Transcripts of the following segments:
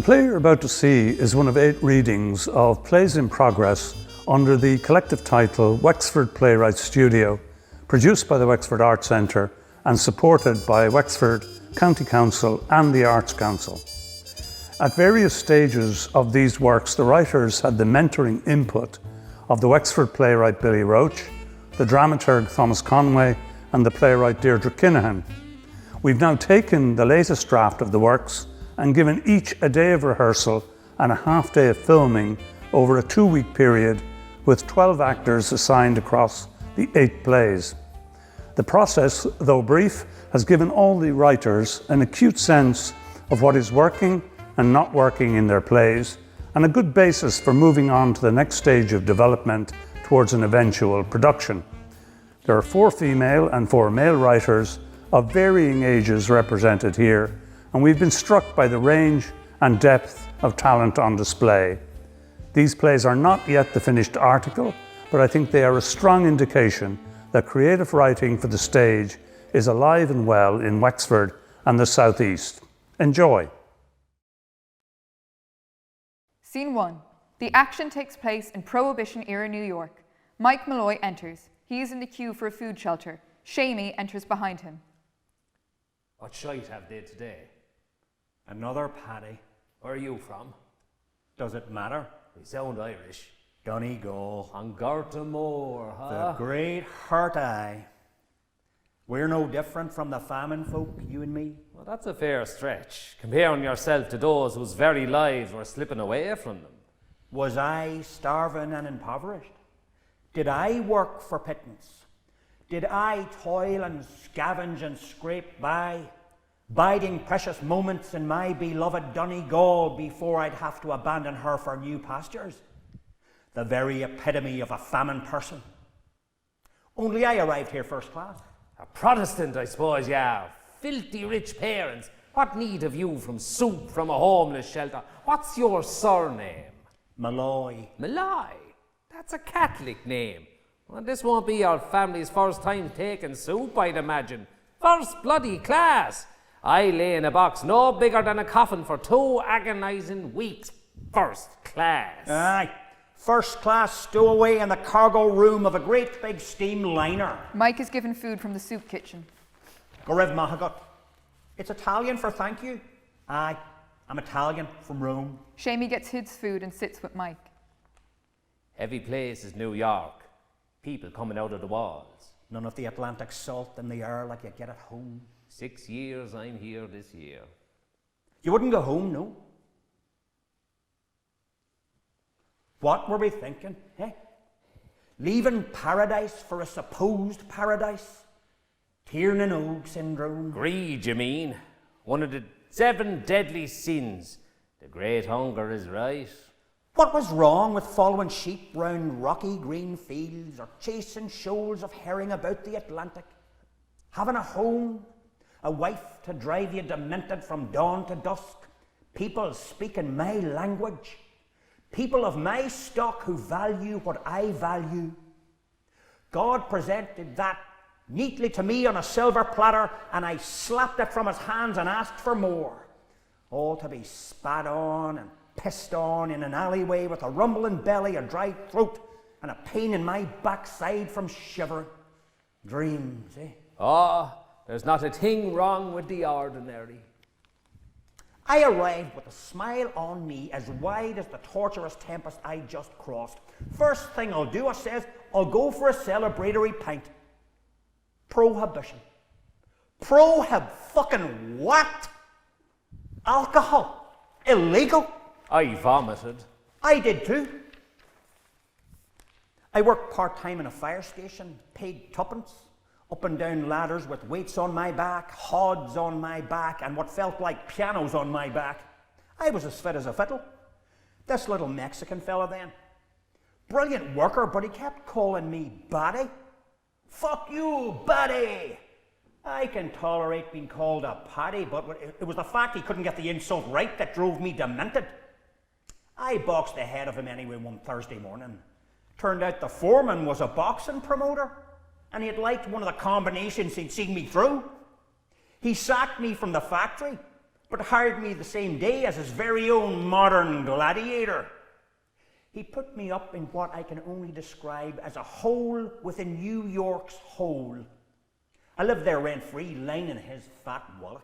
play you're about to see is one of 8 readings of plays in progress under the collective title Wexford Playwrights Studio, produced by the Wexford Arts Centre and supported by Wexford County Council and the Arts Council. At various stages of these works, the writers had the mentoring input of the Wexford playwright Billy Roach, the dramaturg Thomas Conway, and the playwright Deirdre Kinahan. We've now taken the latest draft of the works and given each a day of rehearsal and a half day of filming over a 2-week period with 12 actors assigned across the 8 plays. The process, though brief, has given all the writers an acute sense of what is working and not working in their plays, and a good basis for moving on to the next stage of development towards an eventual production. There are 4 female and 4 male writers of varying ages represented here, and we've been struck by the range and depth of talent on display. These plays are not yet the finished article, but I think they are a strong indication that creative writing for the stage is alive and well in Wexford and the South East. Enjoy. Scene 1. The action takes place in Prohibition-era New York. Mike Malloy enters. He is in the queue for a food shelter. Shamey enters behind him. What shite have they today? Another paddy. Where are you from? Does it matter? We sound Irish. Donegal. And Gartamore, huh? The great hurt eye. We're no different from the famine folk, you and me. Well, that's a fair stretch, comparing yourself to those whose very lives were slipping away from them. Was I starving and impoverished? Did I work for pittance? Did I toil and scavenge and scrape by, biding precious moments in my beloved Donegal before I'd have to abandon her for new pastures? The very epitome of a famine person. Only I arrived here first class. A Protestant, I suppose, yeah. Filthy rich parents. What need have you from soup from a homeless shelter? What's your surname? Malloy. Malloy? That's a Catholic name. Well, this won't be your family's first time taking soup, I'd imagine. First bloody class. I lay in a box no bigger than a coffin for 2 agonising weeks. First class. Aye. First class stowaway in the cargo room of a great big steam liner. Mike is given food from the soup kitchen. Gorev Mahagot. It's Italian for thank you. Aye, I'm Italian from Rome. Shamey gets his food and sits with Mike. Every place is New York. People coming out of the walls. None of the Atlantic salt in the air like you get at home. 6 years I'm here this year. You wouldn't go home, no? What were we thinking, eh? Leaving paradise for a supposed paradise? Tiernan Og syndrome? Greed, you mean? One of the 7 deadly sins. The great hunger is right. What was wrong with following sheep round rocky green fields or chasing shoals of herring about the Atlantic? Having a home, a wife to drive you demented from dawn to dusk, people speaking my language, people of my stock who value what I value. God presented that neatly to me on a silver platter, and I slapped it from his hands and asked for more. All to be spat on and pissed on in an alleyway with a rumbling belly, a dry throat, and a pain in my backside from shivering. Dreams, eh? Oh, there's not a thing wrong with the ordinary. I arrived with a smile on me as wide as the torturous tempest I just crossed. First thing I'll do, I says, I'll go for a celebratory pint. Prohibition. Fucking what? Alcohol. Illegal. I vomited. I did too. I worked part-time in a fire station, paid 2pence, up and down ladders with weights on my back, hods on my back, and what felt like pianos on my back. I was as fit as a fiddle. This little Mexican fella then. Brilliant worker, but he kept calling me Baddy. Fuck you, Baddy! I can tolerate being called a paddy, but it was the fact he couldn't get the insult right that drove me demented. I boxed the head of him anyway one Thursday morning. Turned out the foreman was a boxing promoter, and he had liked one of the combinations he'd seen me through. He sacked me from the factory, but hired me the same day as his very own modern gladiator. He put me up in what I can only describe as a hole within New York's hole. I lived there rent-free, lining his fat wallet.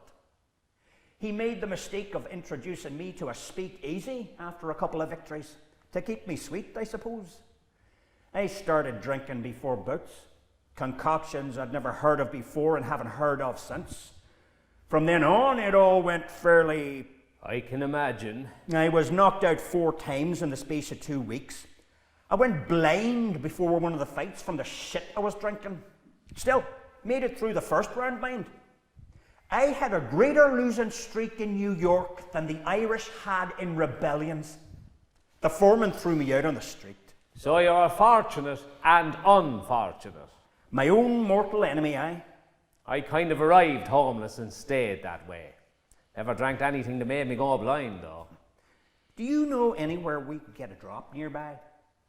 He made the mistake of introducing me to a speakeasy after a couple of victories, to keep me sweet, I suppose. I started drinking before boots, concoctions I'd never heard of before and haven't heard of since. From then on, it all went fairly... I can imagine. I was knocked out 4 times in the space of 2 weeks. I went blind before one of the fights from the shit I was drinking. Still, made it through the first round blind. I had a greater losing streak in New York than the Irish had in rebellions. The foreman threw me out on the street. So you're fortunate and unfortunate. My own mortal enemy, I kind of arrived homeless and stayed that way. Never drank anything that made me go blind, though. Do you know anywhere we could get a drop nearby?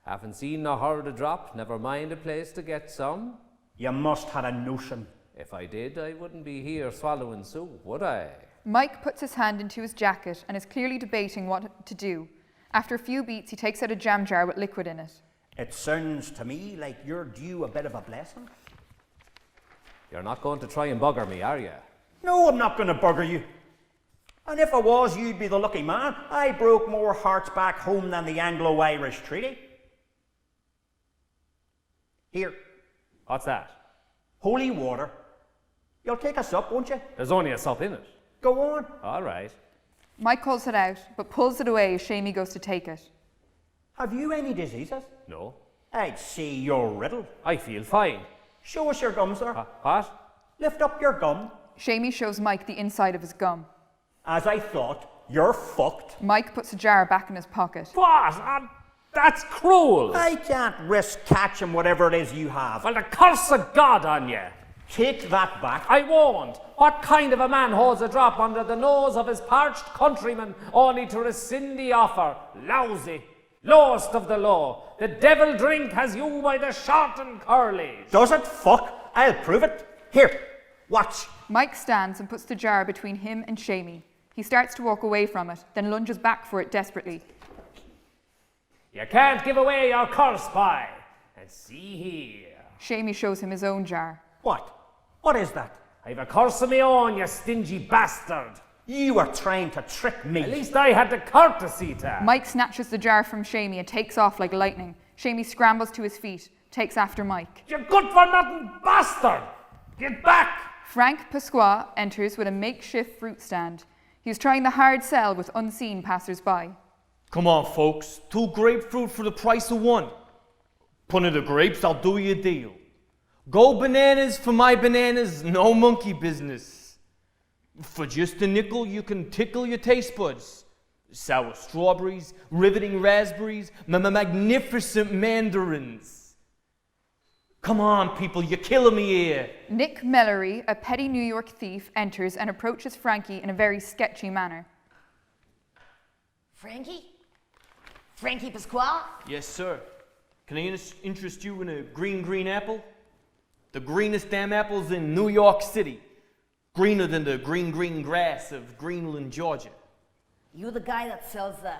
Haven't seen nor heard a drop, never mind a place to get some. You must have a notion. If I did, I wouldn't be here swallowing soup, would I? Mike puts his hand into his jacket and is clearly debating what to do. After a few beats, he takes out a jam jar with liquid in it. It sounds to me like you're due a bit of a blessing. You're not going to try and bugger me, are you? No, I'm not going to bugger you. And if I was, you'd be the lucky man. I broke more hearts back home than the Anglo-Irish Treaty. Here. What's that? Holy water. You'll take a sup, won't you? There's only a sup in it. Go on. All right. Mike calls it out, but pulls it away as Shamey goes to take it. Have you any diseases? No. I'd see you're riddled. I feel fine. Show us your gum, sir. What? Lift up your gum. Shamey shows Mike the inside of his gum. As I thought, you're fucked. Mike puts the jar back in his pocket. What? That's cruel. I can't risk catching whatever it is you have. Well, the curse of God on you. Take that back. I won't. What kind of a man holds a drop under the nose of his parched countrymen only to rescind the offer? Lousy. Lowest of the low. The devil drink has you by the short and curly. Does it? Fuck. I'll prove it. Here, watch. Mike stands and puts the jar between him and Shamey. He starts to walk away from it, then lunges back for it desperately. You can't give away your curse pie. And see here. Shamey shows him his own jar. What? What is that? I've a curse of my own, you stingy bastard. You are trying to trick me. At least I had the courtesy to. Mike snatches the jar from Shamey and takes off like lightning. Shamey scrambles to his feet, takes after Mike. You good-for-nothing bastard! Get back! Frank Pasqua enters with a makeshift fruit stand. He's trying the hard sell with unseen passers-by. Come on, folks. 2 grapefruit for the price of 1. Put in the grapes, I'll do you a deal. Go bananas for my bananas, no monkey business. For just a nickel, you can tickle your taste buds. Sour strawberries, riveting raspberries, magnificent mandarins. Come on, people, you're killing me here. Nick Mellery, a petty New York thief, enters and approaches Frankie in a very sketchy manner. Frankie? Frankie Pasqua? Yes, sir. Can I interest you in a green apple? The greenest damn apples in New York City. Greener than the green grass of Greenland, Georgia. You the guy that sells the,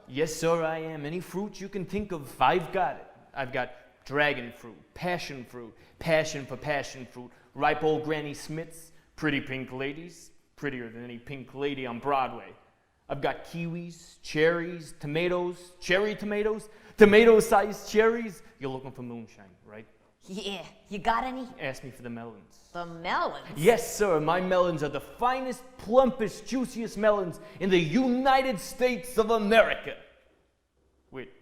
Yes, sir, I am. Any fruit you can think of, I've got it. I've got dragon fruit, passion for passion fruit, ripe old Granny Smiths, pretty pink ladies, prettier than any pink lady on Broadway. I've got kiwis, cherries, tomatoes, cherry tomatoes, tomato-sized cherries. You're looking for moonshine, right? Yeah, you got any? Ask me for the melons. The melons? Yes, sir, my melons are the finest, plumpest, juiciest melons in the United States of America. Wait,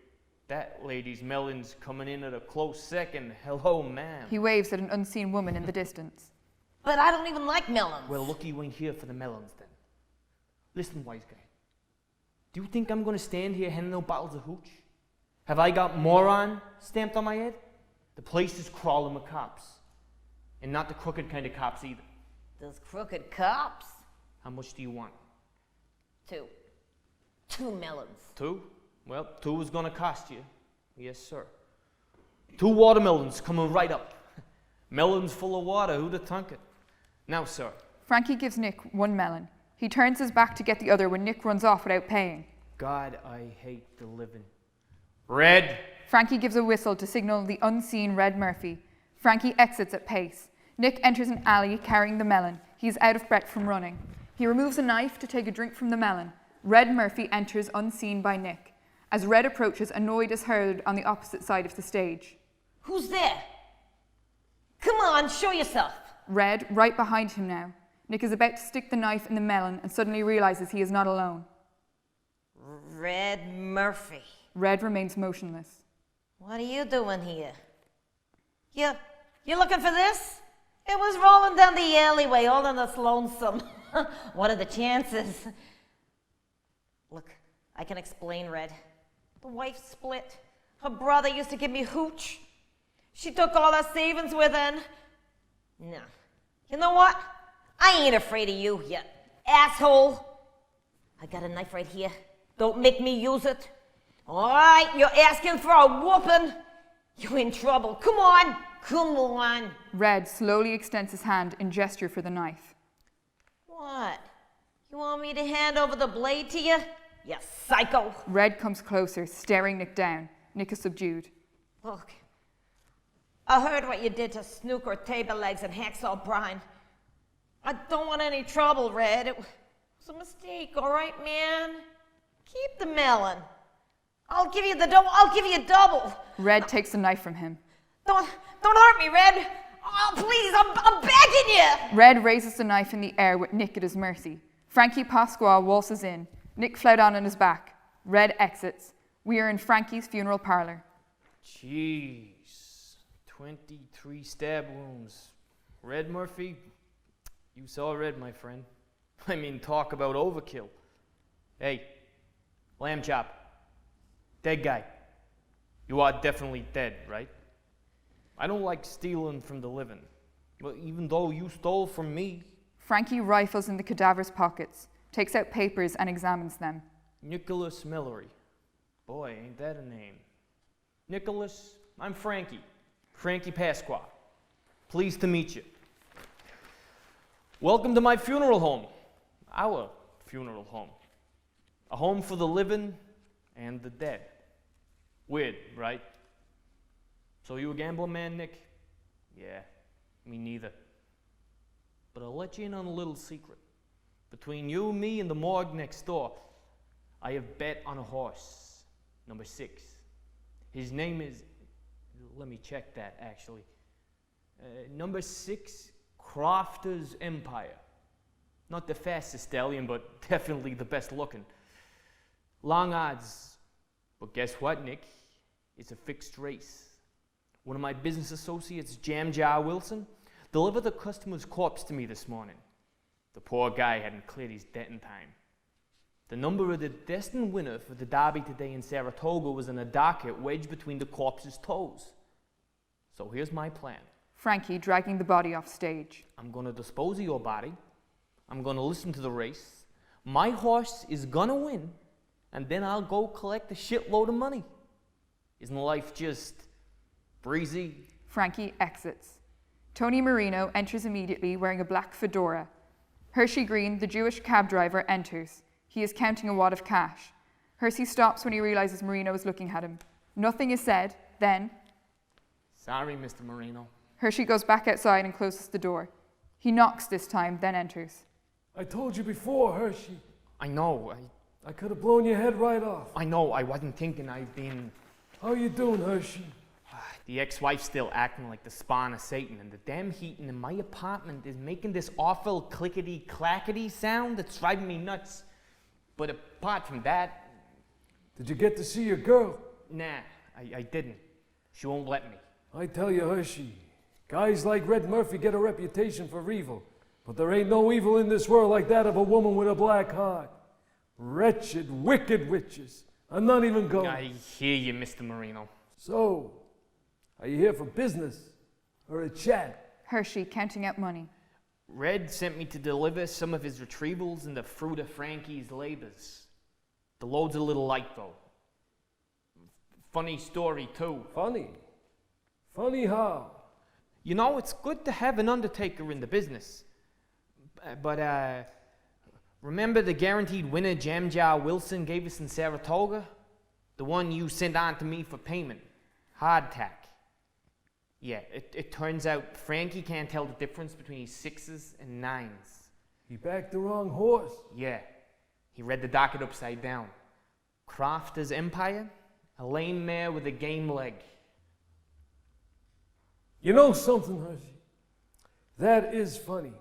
that lady's melon's coming in at a close second. Hello, ma'am. He waves at an unseen woman in the distance. But I don't even like melons. Well, looky, you ain't here for the melons, then. Listen, wise guy. Do you think I'm gonna stand here handing out bottles of hooch? Have I got moron stamped on my head? The place is crawling with cops. And not the crooked kind of cops either. Those crooked cops? How much do you want? 2. 2 melons. 2? Well, 2 is gonna cost you. Yes, sir. 2 watermelons coming right up. Melons full of water, who'd have thunk it? Now, sir. Frankie gives Nick 1 melon. He turns his back to get the other when Nick runs off without paying. God, I hate the living. Red! Frankie gives a whistle to signal the unseen Red Murphy. Frankie exits at pace. Nick enters an alley carrying the melon. He is out of breath from running. He removes a knife to take a drink from the melon. Red Murphy enters unseen by Nick. As Red approaches, a noise is heard on the opposite side of the stage. Who's there? Come on, show yourself. Red, right behind him now. Nick is about to stick the knife in the melon and suddenly realizes he is not alone. Red Murphy. Red remains motionless. What are you doing here? You looking for this? It was rolling down the alleyway, all in us lonesome. What are the chances? Look, I can explain, Red. The wife split. Her brother used to give me hooch. She took all her savings with her and... No. You know what? I ain't afraid of you, you asshole. I got a knife right here. Don't make me use it. All right, you're asking for a whooping. You're in trouble. Come on. Come on. Red slowly extends his hand in gesture for the knife. What? You want me to hand over the blade to you? You psycho. Red comes closer, staring Nick down. Nick is subdued. Look, I heard what you did to Snooker, Table Legs, and Hacksaw Brian. I don't want any trouble, Red. It was a mistake, all right, man? Keep the melon. I'll give you the double. I'll give you double. Red takes the knife from him. Don't hurt me, Red. Oh, please, I'm begging you. Red raises the knife in the air with Nick at his mercy. Frankie Pasqua waltzes in. Nick fled on his back. Red exits. We are in Frankie's funeral parlor. Jeez. 23 stab wounds. Red Murphy, you saw red, my friend. I mean, talk about overkill. Hey, lamb chop. Dead guy. You are definitely dead, right? I don't like stealing from the living. But even though you stole from me. Frankie rifles in the cadaver's pockets, takes out papers and examines them. Nicholas Malloy. Boy, ain't that a name. Nicholas, I'm Frankie. Frankie Pasqua. Pleased to meet you. Welcome to my funeral home. Our funeral home. A home for the living and the dead. Weird, right? So you a gambling man, Nick? Yeah, me neither. But I'll let you in on a little secret. Between you, me, and the morgue next door, I have bet on a horse, number 6. His name is, let me check that actually. Number 6, Crofter's Empire. Not the fastest stallion, but definitely the best looking. Long odds. But guess what, Nick? It's a fixed race. One of my business associates, Jam Jar Wilson, delivered the customer's corpse to me this morning. The poor guy hadn't cleared his debt in time. The number of the destined winner for the derby today in Saratoga was in a docket wedged between the corpse's toes. So here's my plan. Frankie dragging the body off stage. I'm going to dispose of your body. I'm going to listen to the race. My horse is going to win. And then I'll go collect a shitload of money. Isn't life just breezy? Frankie exits. Tony Marino enters immediately wearing a black fedora. Hershey Green, the Jewish cab driver, enters. He is counting a wad of cash. Hershey stops when he realizes Marino is looking at him. Nothing is said. Then... Sorry, Mr. Marino. Hershey goes back outside and closes the door. He knocks this time, then enters. I told you before, Hershey. I know. I could have blown your head right off. I know. I wasn't thinking. I've been... How you doing, Hershey? The ex-wife's still acting like the spawn of Satan, and the damn heating in my apartment is making this awful clickety-clackety sound that's driving me nuts. But apart from that... Did you get to see your girl? Nah, I didn't. She won't let me. I tell you, Hershey, guys like Red Murphy get a reputation for evil, but there ain't no evil in this world like that of a woman with a black heart. Wretched, wicked witches. I'm not even going. I hear you, Mr. Marino. So, are you here for business or a chat? Hershey counting out money. Red sent me to deliver some of his retrievals and the fruit of Frankie's labors. The load's a little light, though. Funny story, too. Funny? Funny how? You know, it's good to have an undertaker in the business. But Remember the guaranteed winner Jam Jar Wilson gave us in Saratoga? The one you sent on to me for payment. Hardtack. Yeah, it turns out Frankie can't tell the difference between his 6s and 9s. He backed the wrong horse. Yeah, he read the docket upside down. Crofter's Empire, a lame mare with a game leg. You know something, Hershey? That is funny.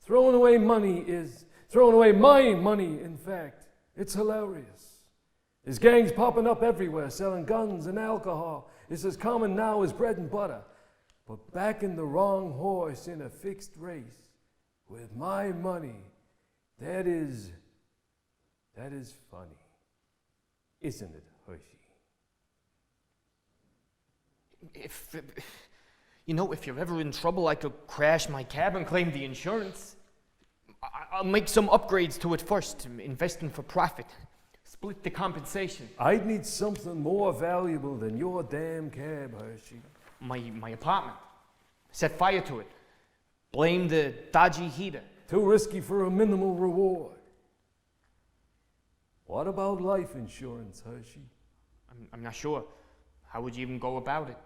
Throwing away my money, in fact. It's hilarious. There's gangs popping up everywhere, selling guns and alcohol. It's as common now as bread and butter. But backing the wrong horse in a fixed race with my money, that is funny. Isn't it, Hershey? If you're ever in trouble, I could crash my cab and claim the insurance. I'll make some upgrades to it first, investing for profit. Split the compensation. I'd need something more valuable than your damn cab, Hershey. My apartment. Set fire to it. Blame the dodgy heater. Too risky for a minimal reward. What about life insurance, Hershey? I'm not sure. How would you even go about it?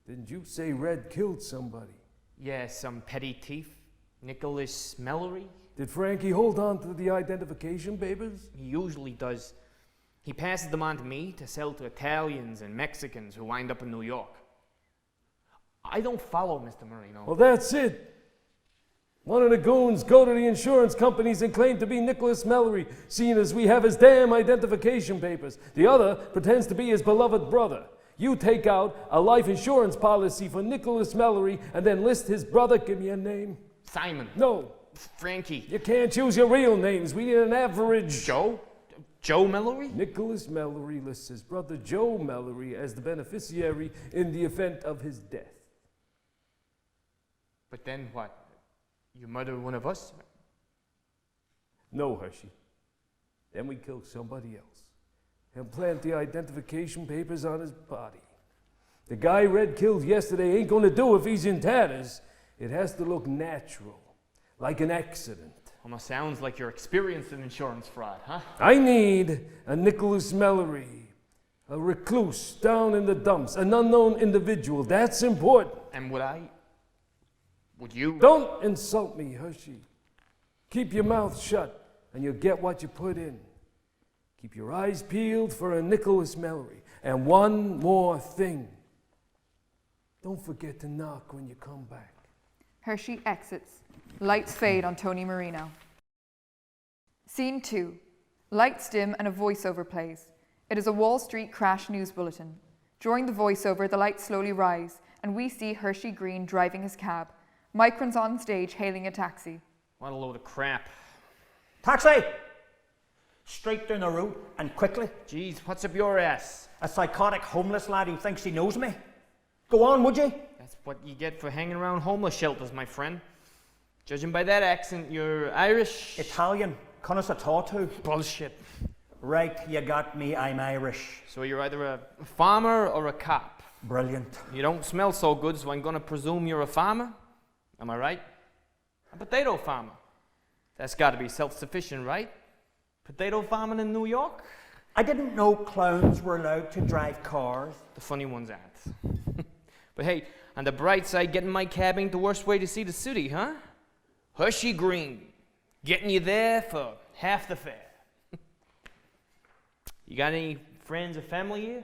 Didn't you say Red killed somebody? Yeah, some petty thief. Nicholas Malloy. Did Frankie hold on to the identification papers? He usually does. He passes them on to me to sell to Italians and Mexicans who wind up in New York. I don't follow Mr. Marino. Well, that's it. One of the goons go to the insurance companies and claim to be Nicholas Malloy, seeing as we have his damn identification papers. The other pretends to be his beloved brother. You take out a life insurance policy for Nicholas Malloy and then list his brother. Give me a name. Simon. No. Frankie. You can't choose your real names. We need an average. Joe? Joe Malloy? Nicholas Malloy lists his brother Joe Malloy as the beneficiary in the event of his death. But then what? You murder one of us? No, Hershey. Then we kill somebody else and plant the identification papers on his body. The guy Red killed yesterday ain't gonna do if he's in tatters. It has to look natural, like an accident. Almost sounds like you're experienced in insurance fraud, huh? I need a Nicholas Malloy, a recluse down in the dumps, an unknown individual. That's important. And would you? Don't insult me, Hershey. Keep your mouth shut and you'll get what you put in. Keep your eyes peeled for a Nicholas Malloy. And one more thing. Don't forget to knock when you come back. Hershey exits. Lights fade on Tony Marino. Scene 2. Lights dim and a voiceover plays. It is a Wall Street crash news bulletin. During the voiceover, the lights slowly rise, and we see Hershey Green driving his cab. Mike runs on stage hailing a taxi. What a load of crap. Taxi! Straight down the road and quickly. Jeez, what's up your ass? A psychotic homeless lad who thinks he knows me. Go on, would you? That's what you get for hanging around homeless shelters, my friend. Judging by that accent, you're Irish? Italian. Conosciuto. Bullshit. Right, you got me. I'm Irish. So you're either a farmer or a cop. Brilliant. You don't smell so good, so I'm gonna presume you're a farmer. Am I right? A potato farmer. That's gotta be self-sufficient, right? Potato farming in New York? I didn't know clowns were allowed to drive cars. The funny ones aren't. But hey, on the bright side, getting my cab ain't the worst way to see the city, huh? Hershey Green, getting you there for half the fare. You got any friends or family here?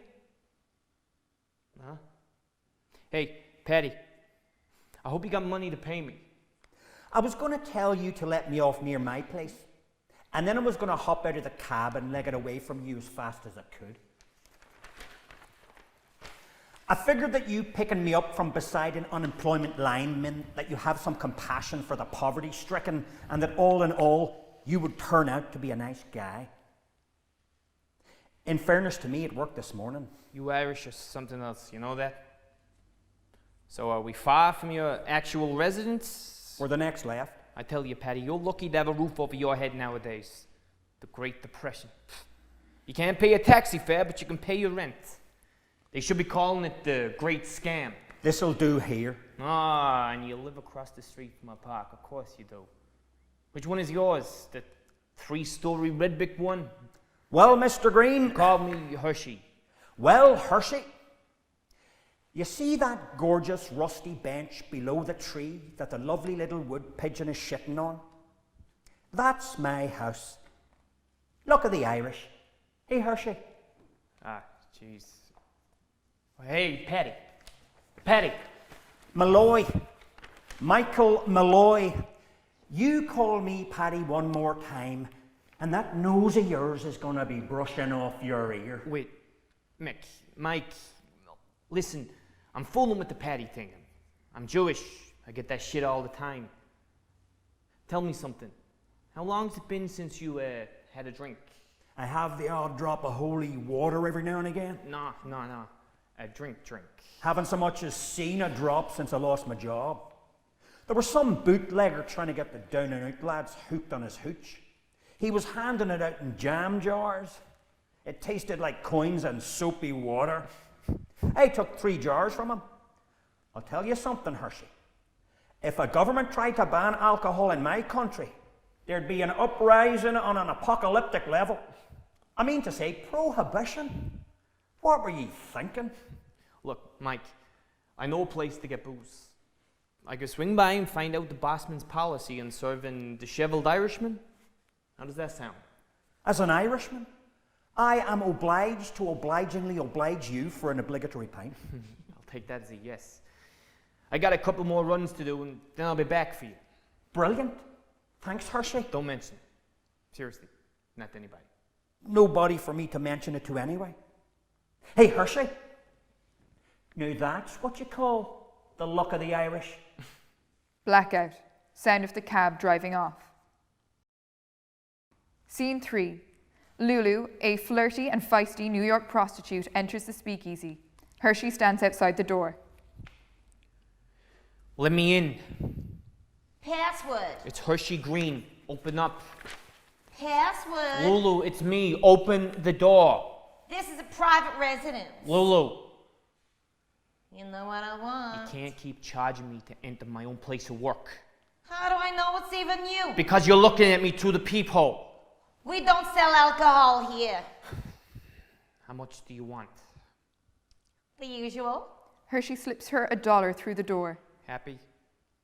Huh? Hey, Patty, I hope you got money to pay me. I was going to tell you to let me off near my place, and then I was going to hop out of the cab and leg it away from you as fast as I could. I figured that you picking me up from beside an unemployment line meant that you have some compassion for the poverty-stricken, and that all in all, you would turn out to be a nice guy. In fairness to me, it worked this morning. You Irish or something else, you know that? So are we far from your actual residence? Or the next left. I tell you, Patty, you're lucky to have a roof over your head nowadays. The Great Depression. You can't pay a taxi fare, but you can pay your rent. They should be calling it the Great Scam. This'll do here. Ah, and you live across the street from a park. Of course you do. Which one is yours? The 3-story red brick one? Well, Mr. Green. Call me Hershey. Well, Hershey. You see that gorgeous rusty bench below the tree that the lovely little wood pigeon is shitting on? That's my house. Look at the Irish. Hey, Hershey. Ah, jeez. Hey, Paddy. Paddy. Malloy. Michael Malloy. You call me Paddy one more time, and that nose of yours is going to be brushing off your ear. Wait, Mike, listen, I'm fooling with the Paddy thing. I'm Jewish. I get that shit all the time. Tell me something. How long's it been since you had a drink? I have the odd drop of holy water every now and again. No. A drink. Haven't so much as seen a drop since I lost my job. There was some bootlegger trying to get the down and out lads hooked on his hooch. He was handing it out in jam jars. It tasted like coins and soapy water. I took 3 jars from him. I'll tell you something, Hershey. If a government tried to ban alcohol in my country, there'd be an uprising on an apocalyptic level. I mean to say, prohibition. What were you thinking? Look, Mike, I know a place to get booze. I could swing by and find out the bossman's policy on serving disheveled Irishmen. How does that sound? As an Irishman, I am obliged to obligingly oblige you for an obligatory pint. I'll take that as a yes. I got a couple more runs to do and then I'll be back for you. Brilliant. Thanks, Hershey. Don't mention it. Seriously, not to anybody. Nobody for me to mention it to anyway. Hey, Hershey. Now that's what you call the luck of the Irish. Blackout. Sound of the cab driving off. Scene 3. Lulu, a flirty and feisty New York prostitute, enters the speakeasy. Hershey stands outside the door. Let me in. Password. It's Hershey Green. Open up. Password. Lulu, it's me. Open the door. This is a private residence. Lulu. You know what I want. You can't keep charging me to enter my own place of work. How do I know it's even you? Because you're looking at me through the peephole. We don't sell alcohol here. How much do you want? The usual? Hershey slips her $1 through the door. Happy?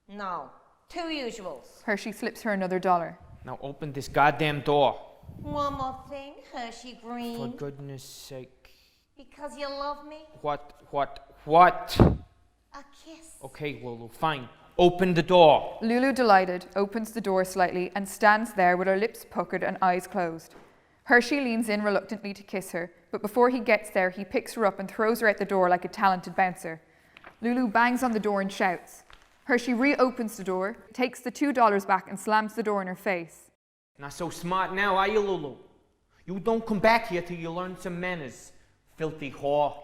No. 2 usuals. Hershey slips her another $1. Now open this goddamn door. One more thing, Hershey Green. For goodness sake. Because you love me? What? A kiss. Okay, Lulu, fine. Open the door. Lulu, delighted, opens the door slightly and stands there with her lips puckered and eyes closed. Hershey leans in reluctantly to kiss her, but before he gets there, he picks her up and throws her out the door like a talented bouncer. Lulu bangs on the door and shouts. Hershey reopens the door, takes the $2 back and slams the door in her face. Not so smart now, are you, Lulu? You don't come back here till you learn some manners, filthy whore.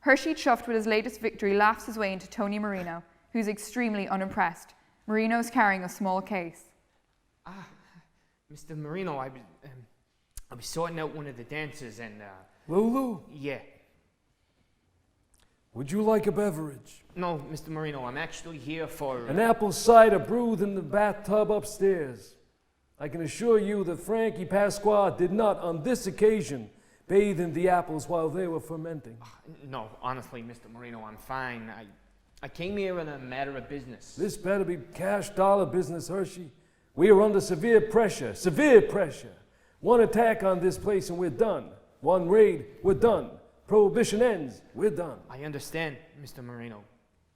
Hershey, chuffed with his latest victory, laughs his way into Tony Marino, who's extremely unimpressed. Marino's carrying a small case. Mr. Marino, I was sorting out one of the dancers and, Lulu, yeah. would you like a beverage? No, Mr. Marino, I'm actually here for... An apple cider brewed in the bathtub upstairs. I can assure you that Frankie Pasqua did not, on this occasion, bathe in the apples while they were fermenting. No, honestly, Mr. Marino, I'm fine. I came here in a matter of business. This better be cash dollar business, Hershey. We are under severe pressure. One attack on this place and we're done. One raid, we're done. Prohibition ends, we're done. I understand, Mr. Marino,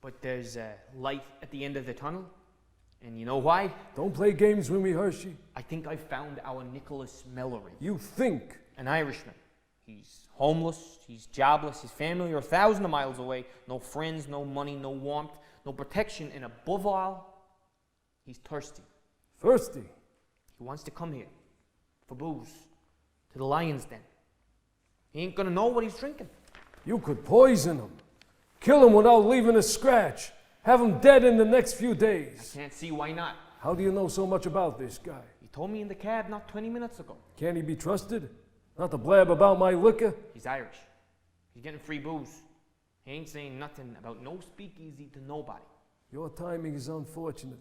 but there's a light at the end of the tunnel, and you know why? Don't play games with me, Hershey. I think I found our Nicholas Malloy. You think? An Irishman. He's homeless, he's jobless, his family are 1,000 miles away, no friends, no money, no warmth, no protection, and above all, he's thirsty. Thirsty? He wants to come here for booze, to the lion's den. He ain't gonna know what he's drinking. You could poison him. Kill him without leaving a scratch. Have him dead in the next few days. I can't see why not. How do you know so much about this guy? He told me in the cab not 20 minutes ago. Can he be trusted? Not to blab about my liquor? He's Irish. He's getting free booze. He ain't saying nothing about no speakeasy to nobody. Your timing is unfortunate.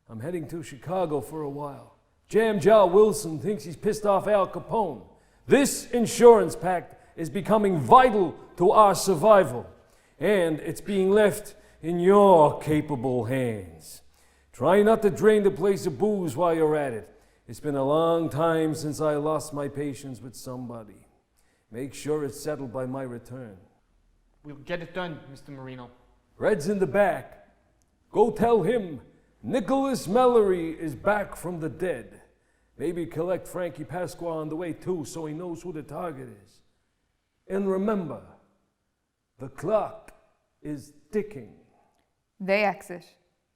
I'm heading to Chicago for a while. Jam Jaw Wilson thinks he's pissed off Al Capone. This insurance pact is becoming vital to our survival, and it's being left in your capable hands. Try not to drain the place of booze while you're at it. It's been a long time since I lost my patience with somebody. Make sure it's settled by my return. We'll get it done, Mr. Marino. Red's in the back. Go tell him Nicholas Malloy is back from the dead. Maybe collect Frankie Pasqua on the way too, so he knows who the target is. And remember, the clock is ticking. They exit.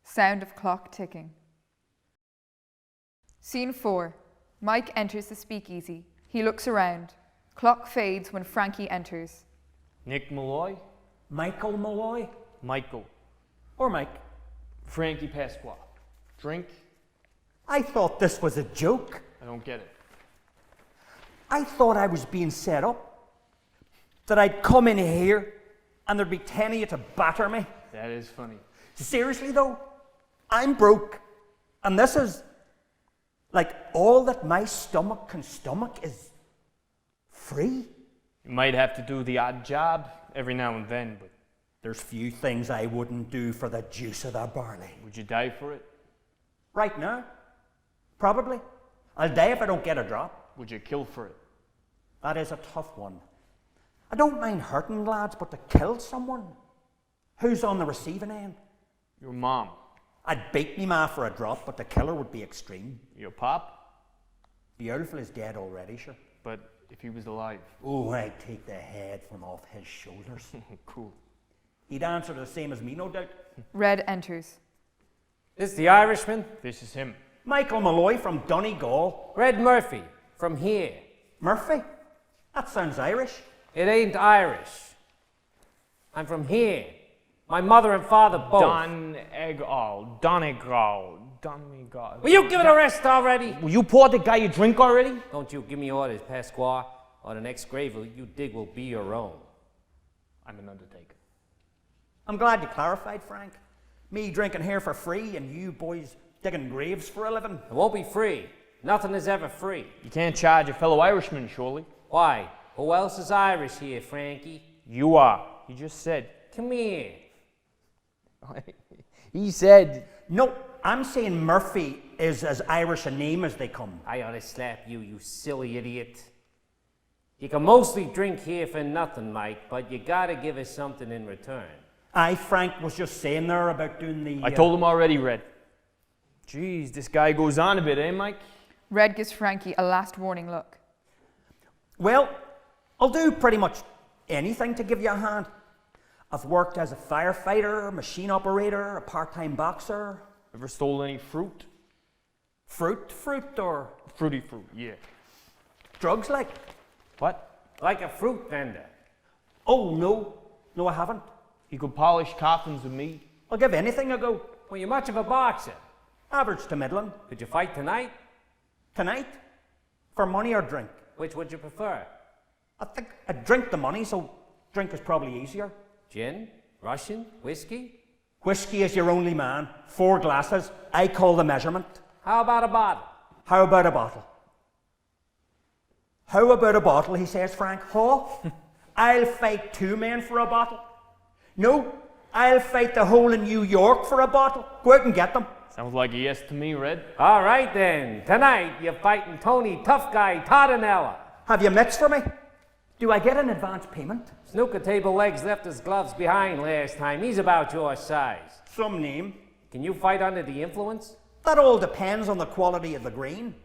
Sound of clock ticking. Scene 4. Mike enters the speakeasy. He looks around. Clock fades when Frankie enters. Nick Malloy? Michael Malloy? Michael. Or Mike? Frankie Pasqua. Drink? I thought this was a joke. I don't get it. I thought I was being set up. That I'd come in here and there'd be 10 of you to batter me. That is funny. Seriously though, I'm broke. And this is like all that my stomach can stomach is free. You might have to do the odd job every now and then, but There's few things I wouldn't do for the juice of the barley. would you die for it? Right now? Probably. I'll die if I don't get a drop. Would you kill for it? That is a tough one. I don't mind hurting lads, but to kill someone? Who's on the receiving end? Your mom. I'd beat me ma for a drop, but the killer would be extreme. Your pop? Beautiful is dead already, sure. But if he was alive. Oh, I'd take the head from off his shoulders. Cool. He'd answer the same as me, no doubt. Red enters. This the Irishman? This is him. Michael Malloy from Donegal. Red Murphy, from here. Murphy? That sounds Irish. It ain't Irish. I'm from here. My mother and father both. Donegal. Donegal. Donegal. Will you give it a rest already? Will you pour the guy a drink already? Don't you give me orders, Pasqua, or the next grave you dig will be your own. I'm an undertaker. I'm glad you clarified, Frank. Me drinking here for free and you boys digging graves for a living. It won't be free. Nothing is ever free. You can't charge a fellow Irishman, surely. Why? Who else is Irish here, Frankie? You are. You just said. Come here. He said. No, I'm saying Murphy is as Irish a name as they come. I ought to slap you, you silly idiot. You can mostly drink here for nothing, Mike, but you gotta give us something in return. Frank was just saying there about doing the... I told him already, Red. Jeez, this guy goes on a bit, eh, Mike? Red gives Frankie a last warning look. Well, I'll do pretty much anything to give you a hand. I've worked as a firefighter, machine operator, a part-time boxer. Ever stole any fruit? Fruit or... Fruity fruit, yeah. Drugs like? What? Like a fruit vendor. Oh, no. No, I haven't. He could polish coffins with me. I'll give anything a go. Well, you're much of a boxer. Average to middling. Could you fight tonight? Tonight? For money or drink? Which would you prefer? I think I'd drink the money, so drink is probably easier. Gin? Russian? Whiskey? Whiskey is your only man. 4 glasses. I call the measurement. How about a bottle? How about a bottle? How about a bottle, he says, Frank. Huh? I'll fight 2 men for a bottle. No, I'll fight the whole of New York for a bottle. Go out and get them. Sounds like a yes to me, Red. All right then. Tonight you're fighting Tony Tough Guy Todinella. Have you mitts for me? Do I get an advance payment? Snooker table legs left his gloves behind last time. He's about your size. Some name. Can you fight under the influence? That all depends on the quality of the green.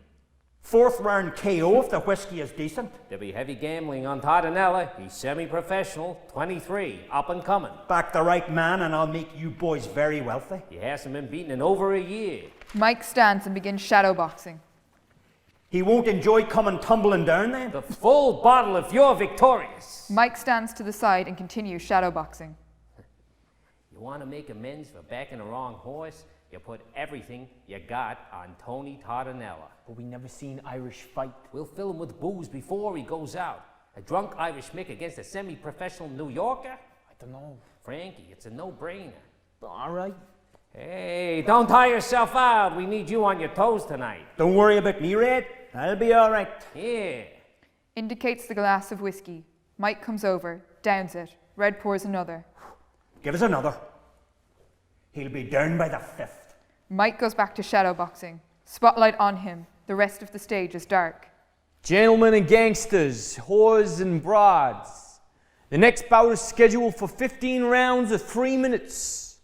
4th round KO if the whiskey is decent. There'll be heavy gambling on Todinella. He's semi-professional, 23, up and coming. Back the right man and I'll make you boys very wealthy. He hasn't been beaten in over a year. Mike stands and begins shadowboxing. He won't enjoy coming tumbling down then. The full bottle if you're victorious. Mike stands to the side and continues shadowboxing. You want to make amends for backing the wrong horse? You put everything you got on Tony Todinella. But we never seen Irish fight. We'll fill him with booze before he goes out. A drunk Irish Mick against a semi-professional New Yorker? I don't know. Frankie, it's a no-brainer. All right. Hey, don't tire yourself out. We need you on your toes tonight. Don't worry about me, Red. I'll be all right. Yeah. Indicates the glass of whiskey. Mike comes over, downs it. Red pours another. Give us another. He'll be down by the 5th. Mike goes back to shadow boxing. Spotlight on him. The rest of the stage is dark. Gentlemen and gangsters, whores and broads. The next bout is scheduled for 15 rounds of 3 minutes.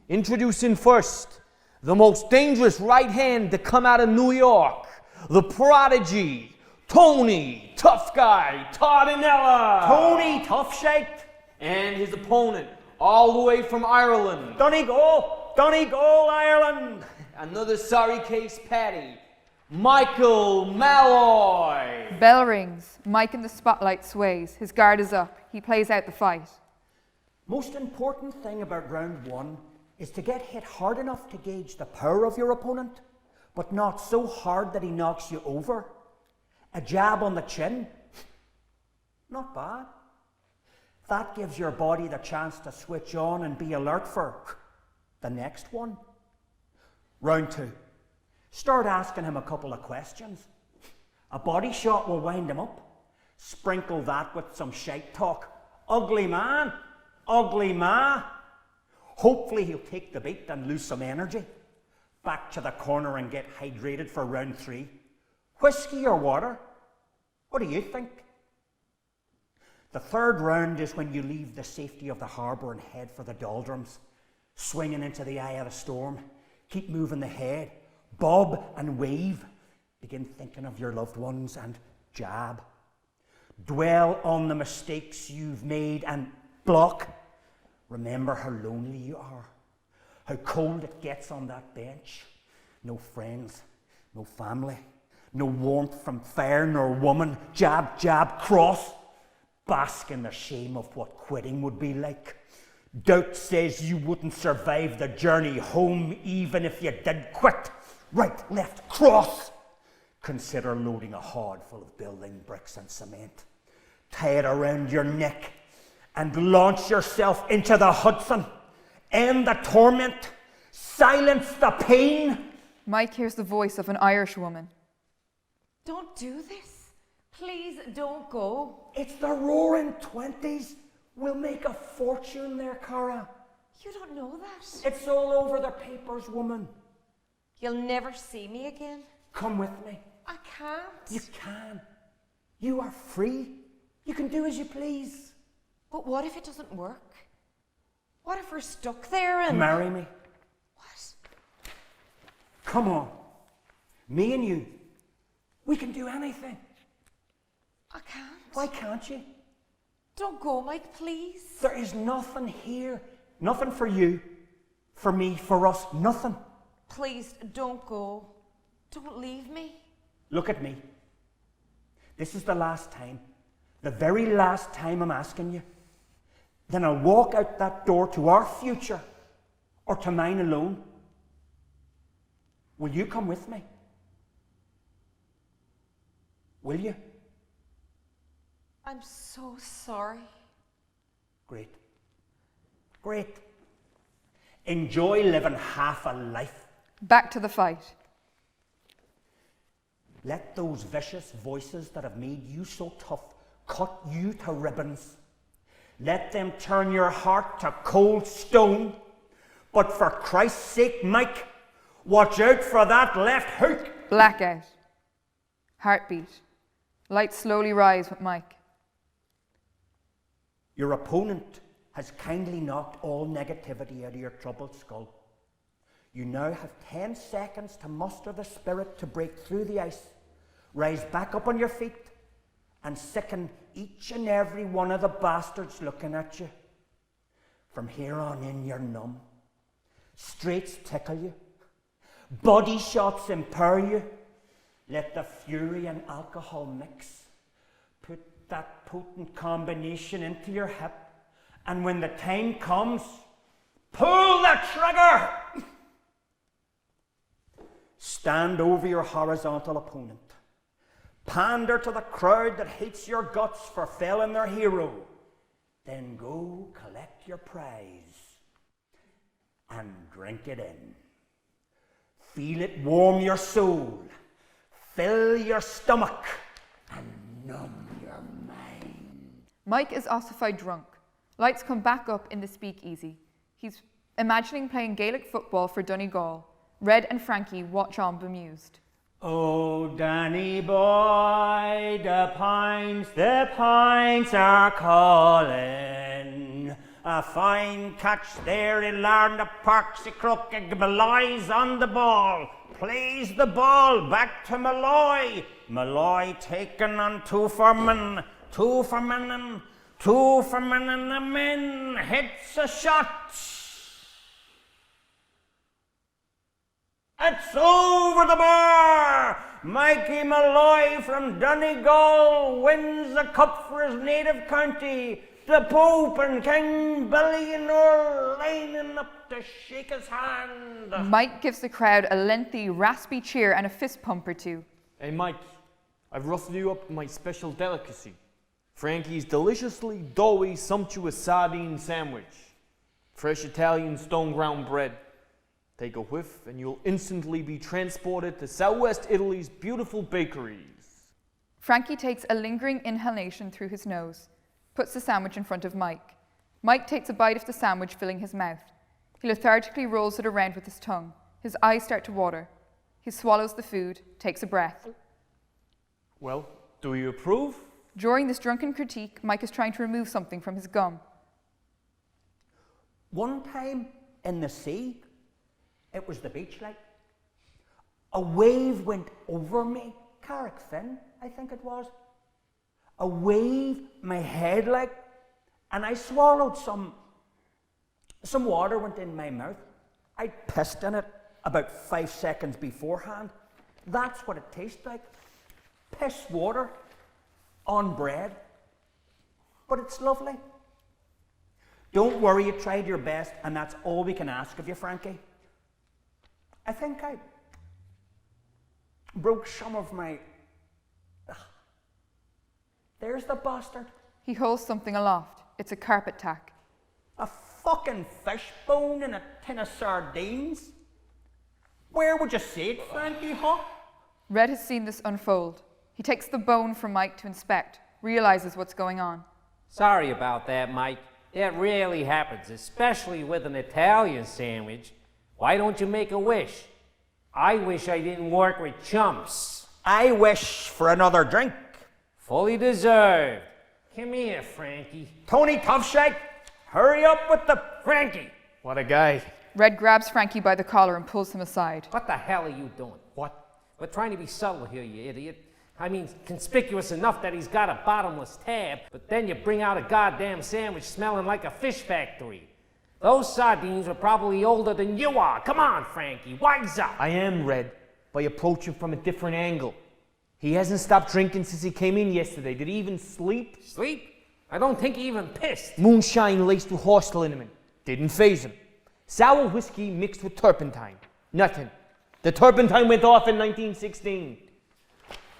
Introducing first, the most dangerous right hand to come out of New York, the prodigy, Tony, tough guy, Tardinella. Tony Toughshite. And his opponent, all the way from Ireland, Donegal, Ireland. another sorry case Paddy, Michael Malloy. Bell rings. Mike in the spotlight sways. His guard is up. He plays out the fight. Most important thing about round 1 is to get hit hard enough to gauge the power of your opponent, but not so hard that he knocks you over. A jab on the chin, not bad. That gives your body the chance to switch on and be alert for the next one. Round 2. Start asking him a couple of questions. A body shot will wind him up. Sprinkle that with some shite talk. Ugly man, ugly ma. Hopefully he'll take the beat and lose some energy. Back to the corner and get hydrated for round 3. Whiskey or water? What do you think? The 3rd round is when you leave the safety of the harbour and head for the doldrums. Swinging into the eye of the storm. Keep moving the head. Bob and wave. Begin thinking of your loved ones and jab. Dwell on the mistakes you've made and block. Remember how lonely you are. How cold it gets on that bench. No friends, no family, no warmth from fire nor woman. Jab, jab, cross. Bask in the shame of what quitting would be like. Doubt says you wouldn't survive the journey home even if you did quit. Right, left, cross. Consider loading a hod full of building bricks and cement. Tie it around your neck and launch yourself into the Hudson. End the torment. Silence the pain. Mike hears the voice of an Irish woman. Don't do this. Please don't go. It's the Roaring Twenties. We'll make a fortune there, Cara. You don't know that. It's all over the papers, woman. You'll never see me again. Come with me. I can't. You can. You are free. You can do as you please. But what if it doesn't work? What if we're stuck there and... Marry me. What? Come on. Me and you. We can do anything. I can't. Why can't you? Don't go, Mike, please. There is nothing here. Nothing for you, for me, for us. Nothing. Please, don't go. Don't leave me. Look at me. This is the last time. The very last time I'm asking you. Then I'll walk out that door to our future, or to mine alone. Will you come with me? Will you? I'm so sorry. Great. Great. Enjoy living half a life. Back to the fight. Let those vicious voices that have made you so tough cut you to ribbons. Let them turn your heart to cold stone. But for Christ's sake, Mike, watch out for that left hook. Blackout. Heartbeat. Lights slowly rise with Mike. Your opponent has kindly knocked all negativity out of your troubled skull. You now have 10 seconds to muster the spirit to break through the ice, rise back up on your feet, and sicken each and every one of the bastards looking at you. From here on in, you're numb. Straits tickle you. Body shots impair you. Let the fury and alcohol mix. Put that potent combination into your hip, and when the time comes, pull the trigger! Stand over your horizontal opponent. Pander to the crowd that hates your guts for felling their hero. Then go collect your prize. and drink it in. Feel it warm your soul, fill your stomach, and numb your mind. Mike is ossified drunk. Lights come back up in the speakeasy. He's imagining playing Gaelic football for Donegal. Red and Frankie watch on bemused. Oh, Danny boy, the pints are calling. A fine catch there in Larn, the Parksy Crook, and Malloy's on the ball. Plays the ball back to Malloy. Malloy taken on two for men, and the men hits a shot. It's over the bar! Mikey Malloy from Donegal wins the cup for his native county. The Pope and King Billy and all lining up to shake his hand. Mike gives the crowd a lengthy, raspy cheer and a fist pump or two. Hey Mike, I've rustled you up my special delicacy. Frankie's deliciously doughy, sumptuous sardine sandwich. Fresh Italian stone ground bread. Take a whiff and you'll instantly be transported to Southwest Italy's beautiful bakeries. Frankie takes a lingering inhalation through his nose, puts the sandwich in front of Mike. Mike takes a bite of the sandwich, filling his mouth. He lethargically rolls it around with his tongue. His eyes start to water. He swallows the food, takes a breath. Well, do you approve? During this drunken critique, Mike is trying to remove something from his gum. One time in the sea, it was the beach like. A wave went over me, Carrick Finn, I think it was. A wave, my head like, and I swallowed some water went in my mouth. I pissed in it about 5 seconds beforehand. That's what it tastes like. Piss water on bread. But it's lovely. Don't worry, you tried your best, and that's all we can ask of you, Frankie. I think I broke some of my... There's the bastard. He holds something aloft. It's a carpet tack. A fucking fish bone and a tin of sardines? Where would you see it, Frankie, huh? Red has seen this unfold. He takes the bone from Mike to inspect, realizes what's going on. Sorry about that, Mike. That rarely happens, especially with an Italian sandwich. Why don't you make a wish? I wish I didn't work with chumps. I wish for another drink. Fully deserved. Come here, Frankie. Tony Toughshake, hurry up with the... Frankie! What a guy. Red grabs Frankie by the collar and pulls him aside. What the hell are you doing? What? We're trying to be subtle here, you idiot. I mean, conspicuous enough that he's got a bottomless tab, but then you bring out a goddamn sandwich smelling like a fish factory. Those sardines were probably older than you are. Come on, Frankie, wise up. I am Red, but I approach him from a different angle. He hasn't stopped drinking since he came in yesterday. Did he even sleep? Sleep? I don't think he even pissed. Moonshine laced with horse liniment. Didn't faze him. Sour whiskey mixed with turpentine. Nothing. The turpentine went off in 1916.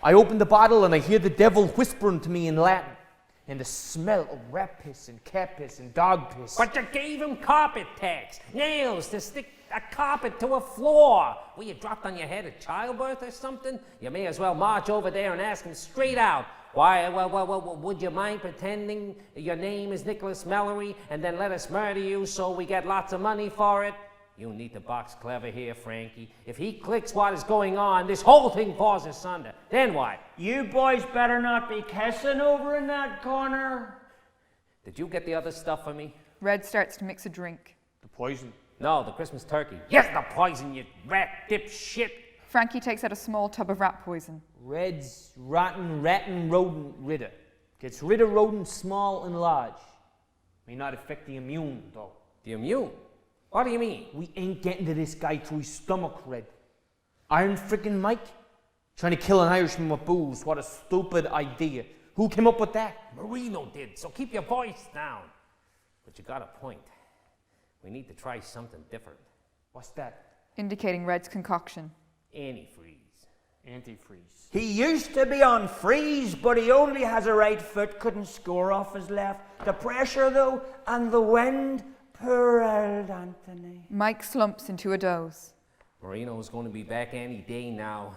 I open the bottle and I hear the devil whispering to me in Latin. And the smell of rat piss and cat piss and dog piss. But you gave him carpet tacks, nails to stick a carpet to a floor. Were you dropped on your head at childbirth or something? You may as well march over there and ask him straight out. Why, well, would you mind pretending your name is Nicholas Malloy and then let us murder you so we get lots of money for it? You need to box clever here, Frankie. If he clicks what is going on, this whole thing falls asunder. Then what? You boys better not be kissing over in that corner. Did you get the other stuff for me? Red starts to mix a drink. The poison. No, the Christmas turkey. Yes, the poison, you rat dip shit. Frankie takes out a small tub of rat poison. Red's rotten, rodent ridder. Gets rid of rodents small and large. May not affect the immune, though. The immune? What do you mean? We ain't getting to this guy through his stomach, Red. Iron frickin' Mike? Trying to kill an Irishman with booze. What a stupid idea. Who came up with that? Marino did, so keep your voice down. But you got a point. We need to try something different. What's that? Indicating Red's concoction. Antifreeze. Antifreeze. He used to be on freeze, but he only has a right foot, couldn't score off his left. The pressure, though, and the wind Poor old Anthony. Mike slumps into a doze. Marino's going to be back any day now.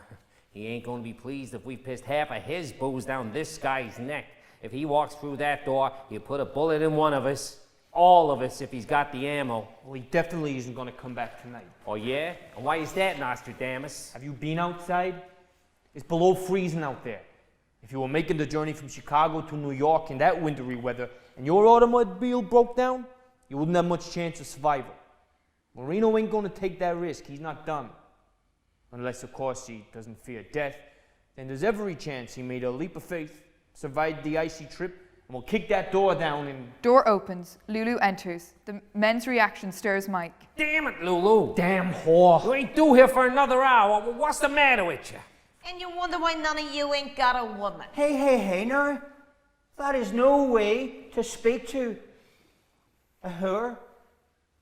He ain't going to be pleased if we pissed half of his booze down this guy's neck. If he walks through that door, he'll put a bullet in one of us. All of us if he's got the ammo. Well, he definitely isn't going to come back tonight. Oh, yeah? And why is that, Nostradamus? Have you been outside? It's below freezing out there. If you were making the journey from Chicago to New York in that wintry weather and your automobile broke down, you wouldn't have much chance of survival. Marino ain't going to take that risk. He's not dumb. Unless, of course, he doesn't fear death. Then there's every chance he made a leap of faith, survived the icy trip, and will kick that door down and... Door opens. Lulu enters. The men's reaction stirs Mike. Damn it, Lulu. Damn whore. You ain't due here for another hour. What's the matter with you? And you wonder why none of you ain't got a woman. Hey now. That is no way to speak to a whore.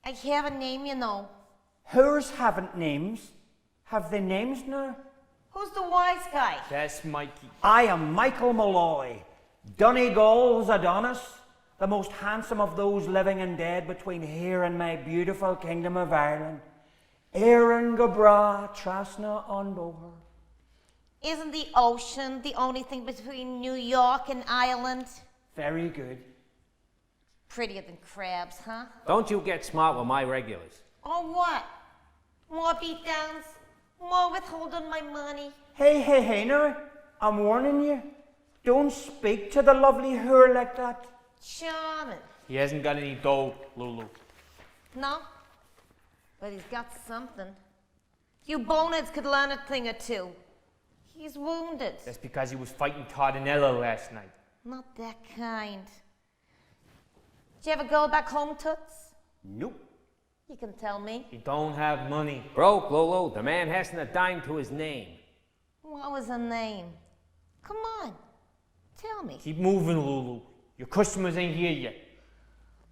I have a name, you know. Whores haven't names. Have they names now? Who's the wise guy? That's Mikey. I am Michael Malloy, Donegal's Adonis, the most handsome of those living and dead between here and my beautiful kingdom of Ireland. Éireann go bra, trasna on boher. Isn't the ocean the only thing between New York and Ireland? Very good. Prettier than crabs, huh? Don't you get smart with my regulars. Or what? More beatdowns? More withholding my money? Hey now, I'm warning you. Don't speak to the lovely whore like that. Charming. He hasn't got any dough, Lulu. No? But he's got something. You boneheads could learn a thing or two. He's wounded. That's because he was fighting Cardinella last night. Not that kind. Did you ever go back home, Toots? Nope. You can tell me. He don't have money. Broke, Lulu. The man hasn't a dime to his name. What was her name? Come on. Tell me. Keep moving, Lulu. Your customers ain't here yet.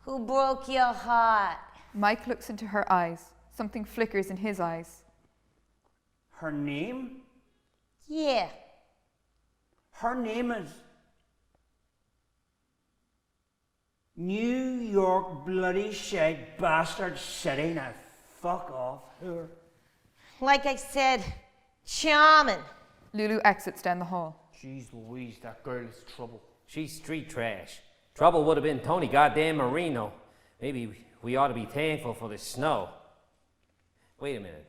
Who broke your heart? Mike looks into her eyes. Something flickers in his eyes. Her name? Yeah. Her name is New York bloody shite bastard city. Now fuck off, whore. Like I said, charming. Lulu exits down the hall. Jeez Louise, that girl is trouble. She's street trash. Trouble would have been Tony goddamn Marino. Maybe we ought to be thankful for the snow. Wait a minute.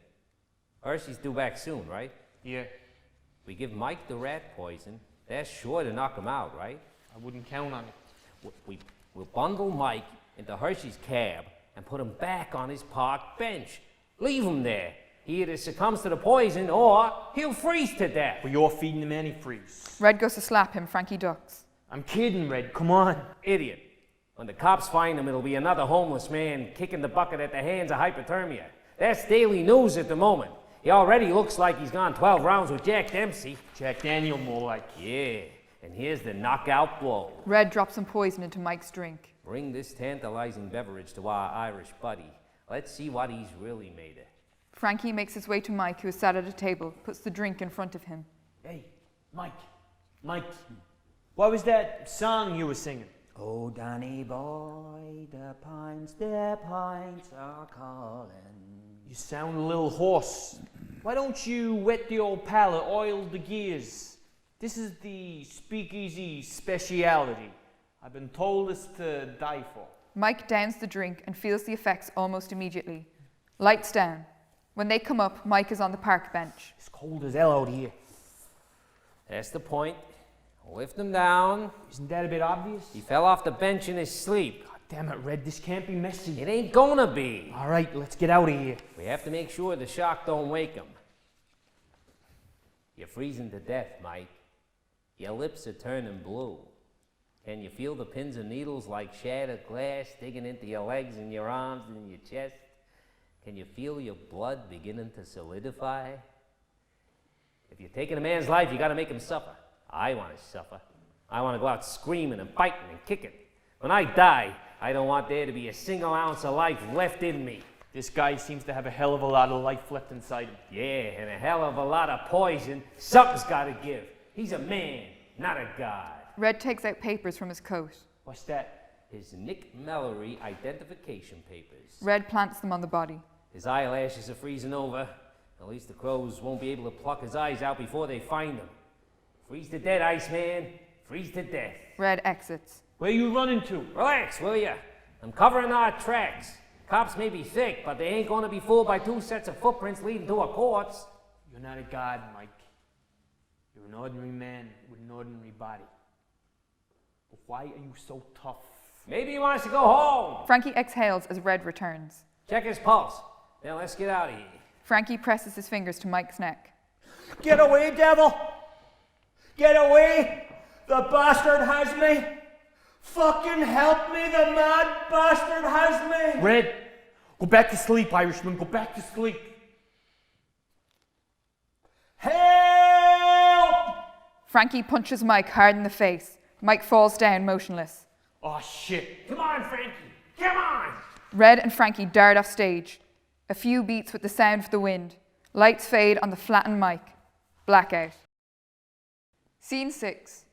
Hershey's due back soon, right? Yeah, We give Mike the rat poison. That's sure to knock him out, right? I wouldn't count on it. We'll bundle Mike into Hershey's cab and put him back on his park bench. Leave him there. He either succumbs to the poison or he'll freeze to death. But you're feeding him antifreeze. Red goes to slap him. Frankie ducks. I'm kidding, Red. Come on. Idiot. When the cops find him, it'll be another homeless man kicking the bucket at the hands of hypothermia. That's daily news at the moment. He already looks like he's gone 12 rounds with Jack Dempsey. Jack Daniel more like. Yeah, and here's the knockout blow. Red drops some poison into Mike's drink. Bring this tantalizing beverage to our Irish buddy. Let's see what he's really made of. Frankie makes his way to Mike, who is sat at a table, puts the drink in front of him. Hey, Mike. What was that song you were singing? Oh, Danny boy, the pints are calling. You sound a little hoarse. Why don't you wet the old palate, oil the gears? This is the speakeasy speciality. I've been told it's to die for. Mike downs the drink and feels the effects almost immediately. Lights down. When they come up, Mike is on the park bench. It's cold as hell out here. That's the point. Lift him down. Isn't that a bit obvious? He fell off the bench in his sleep. God damn it, Red, this can't be messy. It ain't gonna be. All right, let's get out of here. We have to make sure the shock don't wake him. You're freezing to death, Mike. Your lips are turning blue. Can you feel the pins and needles like shattered glass digging into your legs and your arms and your chest? Can you feel your blood beginning to solidify? If you're taking a man's life, you gotta make him suffer. I want to suffer. I want to go out screaming and fighting and kicking. When I die, I don't want there to be a single ounce of life left in me. This guy seems to have a hell of a lot of life left inside him. Yeah, and a hell of a lot of poison. Something's got to give. He's a man, not a god. Red takes out papers from his coat. What's that? his Nick Malloy identification papers. Red plants them on the body. His eyelashes are freezing over. At least the crows won't be able to pluck his eyes out before they find him. Freeze to death, Iceman. Freeze to death. Red exits. Where you running to? Relax, will ya? I'm covering our tracks. Cops may be thick, but they ain't gonna be fooled by 2 sets of footprints leading to a corpse. You're not a god, Mike. You're an ordinary man with an ordinary body. But why are you so tough? Maybe he wants to go home. Frankie exhales as Red returns. Check his pulse. Now let's get out of here. Frankie presses his fingers to Mike's neck. Get away, devil! Get away! The bastard has me! Fucking help me, the mad bastard has me! Red, go back to sleep, Irishman. Go back to sleep. Help! Frankie punches Mike hard in the face. Mike falls down motionless. Oh, shit. Come on, Frankie. Come on. Red and Frankie dart off stage. A few beats with the sound of the wind. Lights fade on the flattened mic. Blackout. Scene 6.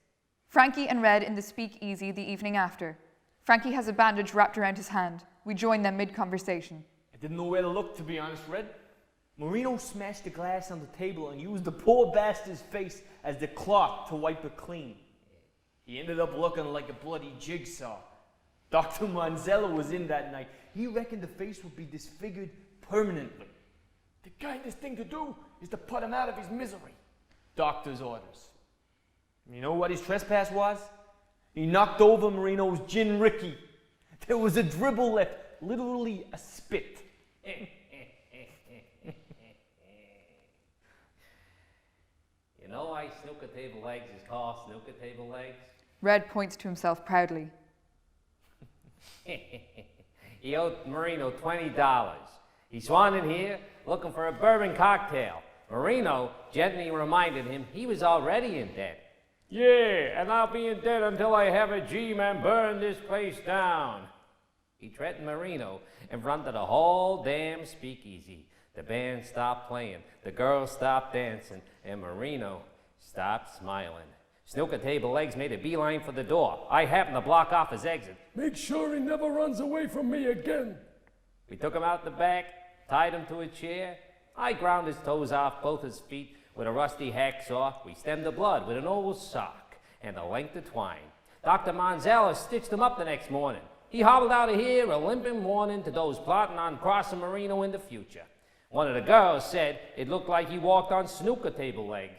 Frankie and Red in the speakeasy the evening after. Frankie has a bandage wrapped around his hand. We join them mid-conversation. I didn't know where to look, to be honest, Red. Marino smashed the glass on the table and used the poor bastard's face as the cloth to wipe it clean. He ended up looking like a bloody jigsaw. Dr. Manzello was in that night. He reckoned the face would be disfigured permanently. The kindest thing to do is to put him out of his misery. Doctor's orders. You know what his trespass was? He knocked over Marino's gin Ricky. There was a dribble left, literally a spit. You know why snooker table legs is called snooker table legs? Red points to himself proudly. He owed Marino $20. He swan in here looking for a bourbon cocktail. Marino gently reminded him he was already in debt. Yeah, and I'll be in debt until I have a G-man burn this place down. He threatened Marino in front of the whole damn speakeasy. The band stopped playing, the girls stopped dancing, and Marino stopped smiling. Snooker table legs made a beeline for the door. I happened to block off his exit. Make sure he never runs away from me again. We took him out the back, tied him to a chair. I ground his toes off both his feet with a rusty hacksaw. We stemmed the blood with an old sock and a length of twine. Dr. Manzello stitched him up the next morning. He hobbled out of here a limping warning to those plotting on crossing Marino in the future. One of the girls said it looked like he walked on snooker table legs.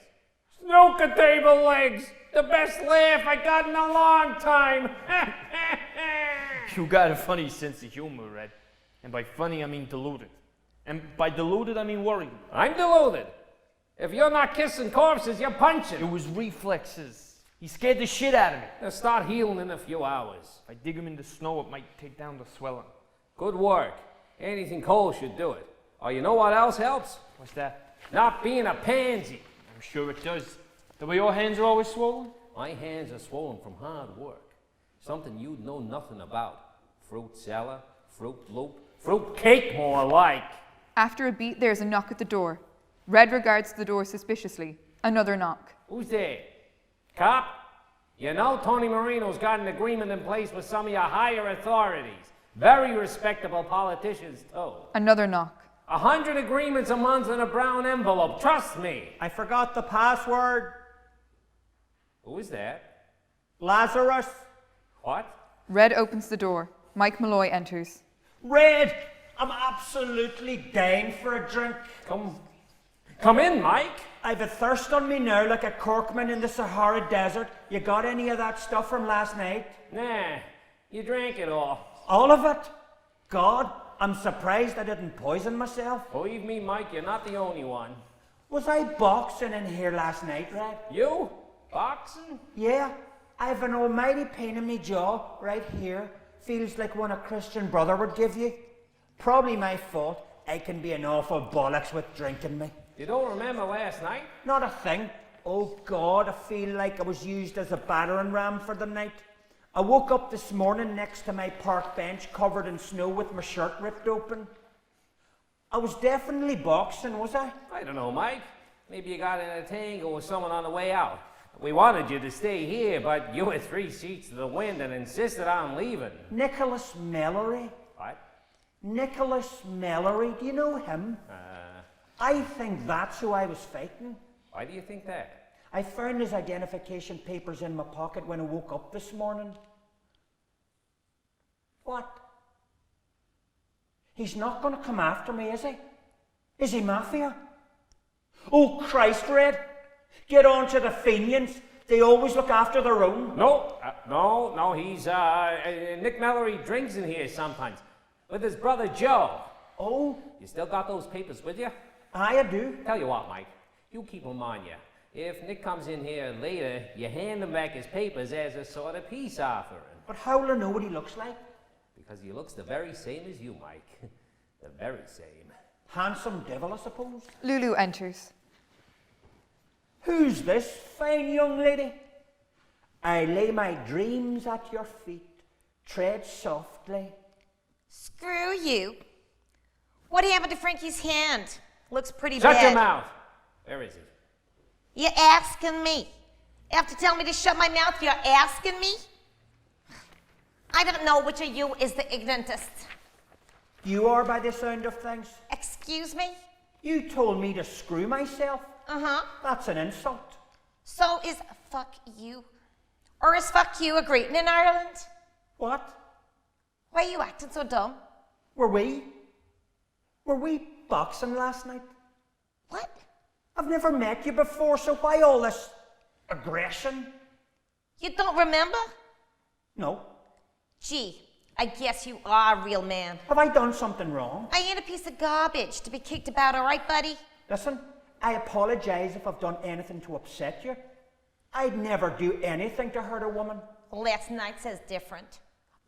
Snooker table legs! The best laugh I got in a long time! You got a funny sense of humor, Red. And by funny, I mean deluded. And by deluded, I mean worried. I'm deluded. If you're not kissing corpses, you're punching. It was reflexes. He scared the shit out of me. They'll start healing in a few hours. If I dig him in the snow, it might take down the swelling. Good work. Anything cold should do it. Oh, you know what else helps? What's that? Not being a pansy. I'm sure it does. The way your hands are always swollen? My hands are swollen from hard work. Something you'd know nothing about. Fruit salad, fruit loop, fruit cake more like. After a beat, there's a knock at the door. Red regards the door suspiciously. Another knock. Who's there? Cop? You know Tony Marino's got an agreement in place with some of your higher authorities. Very respectable politicians, too. Another knock. 100 agreements a month in a brown envelope. Trust me. I forgot the password. Who is that? Lazarus. What? Red opens the door. Mike Malloy enters. Red, I'm absolutely dying for a drink. Come in, Mike. I've a thirst on me now like a corkman in the Sahara Desert. You got any of that stuff from last night? Nah, you drank it all. All of it? God, I'm surprised I didn't poison myself. Believe me, Mike, you're not the only one. Was I boxing in here last night, Red? You? Boxing? Yeah, I've an almighty pain in me jaw right here. Feels like one a Christian brother would give you. Probably my fault. I can be an awful bollocks with drinking me. You don't remember last night? Not a thing. Oh God, I feel like I was used as a battering ram for the night. I woke up this morning next to my park bench covered in snow with my shirt ripped open. I was definitely boxing, was I? I don't know, Mike. Maybe you got in a tangle with someone on the way out. We wanted you to stay here, but you were 3 sheets to the wind and insisted on leaving. Nicholas Malloy. What? Nicholas Malloy, do you know him? I think that's who I was fighting. Why do you think that? I found his identification papers in my pocket when I woke up this morning. What? He's not going to come after me, is he? Is he mafia? Oh, Christ, Red. Get on to the Fenians. They always look after their own. No, he's, Nick Mallory drinks in here sometimes. With his brother Joe. Oh? You still got those papers with you? I do. Tell you what, Mike. You keep them on you. If Nick comes in here later, you hand him back his papers as a sort of peace offering. But how will I know what he looks like? Because he looks the very same as you, Mike. The very same. Handsome devil, I suppose. Lulu enters. Who's this fine young lady? I lay my dreams at your feet. Tread softly. Screw you. What happened to Frankie's hand? Looks pretty bad. Shut your mouth. Where is he? You're asking me. After telling me to shut my mouth, you're asking me? I don't know which of you is the ignorantest. You are by the sound of things. Excuse me? You told me to screw myself. Uh-huh. That's an insult. So is fuck you? Or is fuck you a greeting in Ireland? What? Why are you acting so dumb? Were we boxing last night? What? I've never met you before, so why all this aggression? You don't remember? No. Gee, I guess you are a real man. Have I done something wrong? I ain't a piece of garbage to be kicked about, all right, buddy? Listen, I apologize if I've done anything to upset you. I'd never do anything to hurt a woman. Last night says different.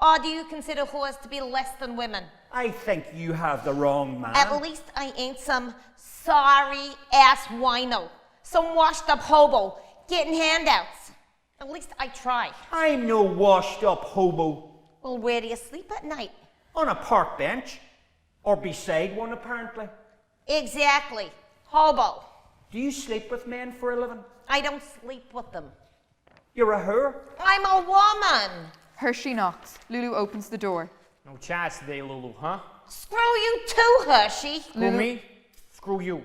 Or do you consider whores to be less than women? I think you have the wrong man. At least I ain't some sorry-ass wino, some washed-up hobo getting handouts. At least I try. I'm no washed-up hobo. Well, where do you sleep at night? On a park bench. Or beside one, apparently. Exactly. Hobo. Do you sleep with men for a living? I don't sleep with them. You're a whore? I'm a woman. Hershey knocks. Lulu opens the door. No chats today, Lulu, huh? Screw you too, Hershey. Screw me? Screw you.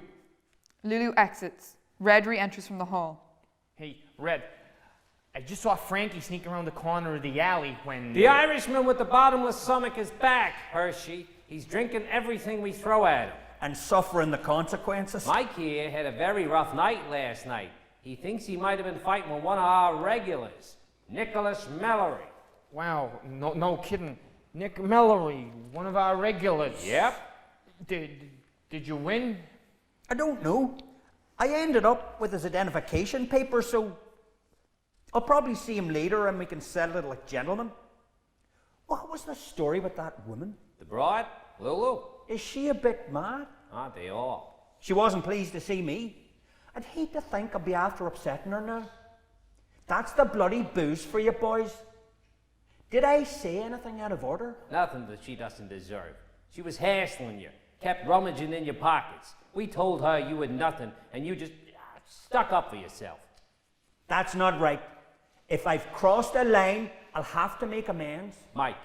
Lulu exits. Red re-enters from the hall. Hey, Red, I just saw Frankie sneak around the corner of the alley when... The Irishman with the bottomless stomach is back, Hershey. He's drinking everything we throw at him. And suffering the consequences? Mike here had a very rough night last night. He thinks he might have been fighting with one of our regulars, Nicholas Mallory. Wow, no kidding. Nick Mallory, one of our regulars. Yep. Did you win? I don't know. I ended up with his identification paper, so I'll probably see him later and we can settle it like gentlemen. What was the story with that woman? The broad, Lulu. Is she a bit mad? Aren't they all? She wasn't pleased to see me. I'd hate to think I'd be after upsetting her now. That's the bloody booze for you boys. Did I say anything out of order? Nothing that she doesn't deserve. She was hassling you, kept rummaging in your pockets. We told her you were nothing, and you just stuck up for yourself. That's not right. If I've crossed a line, I'll have to make amends. Mike,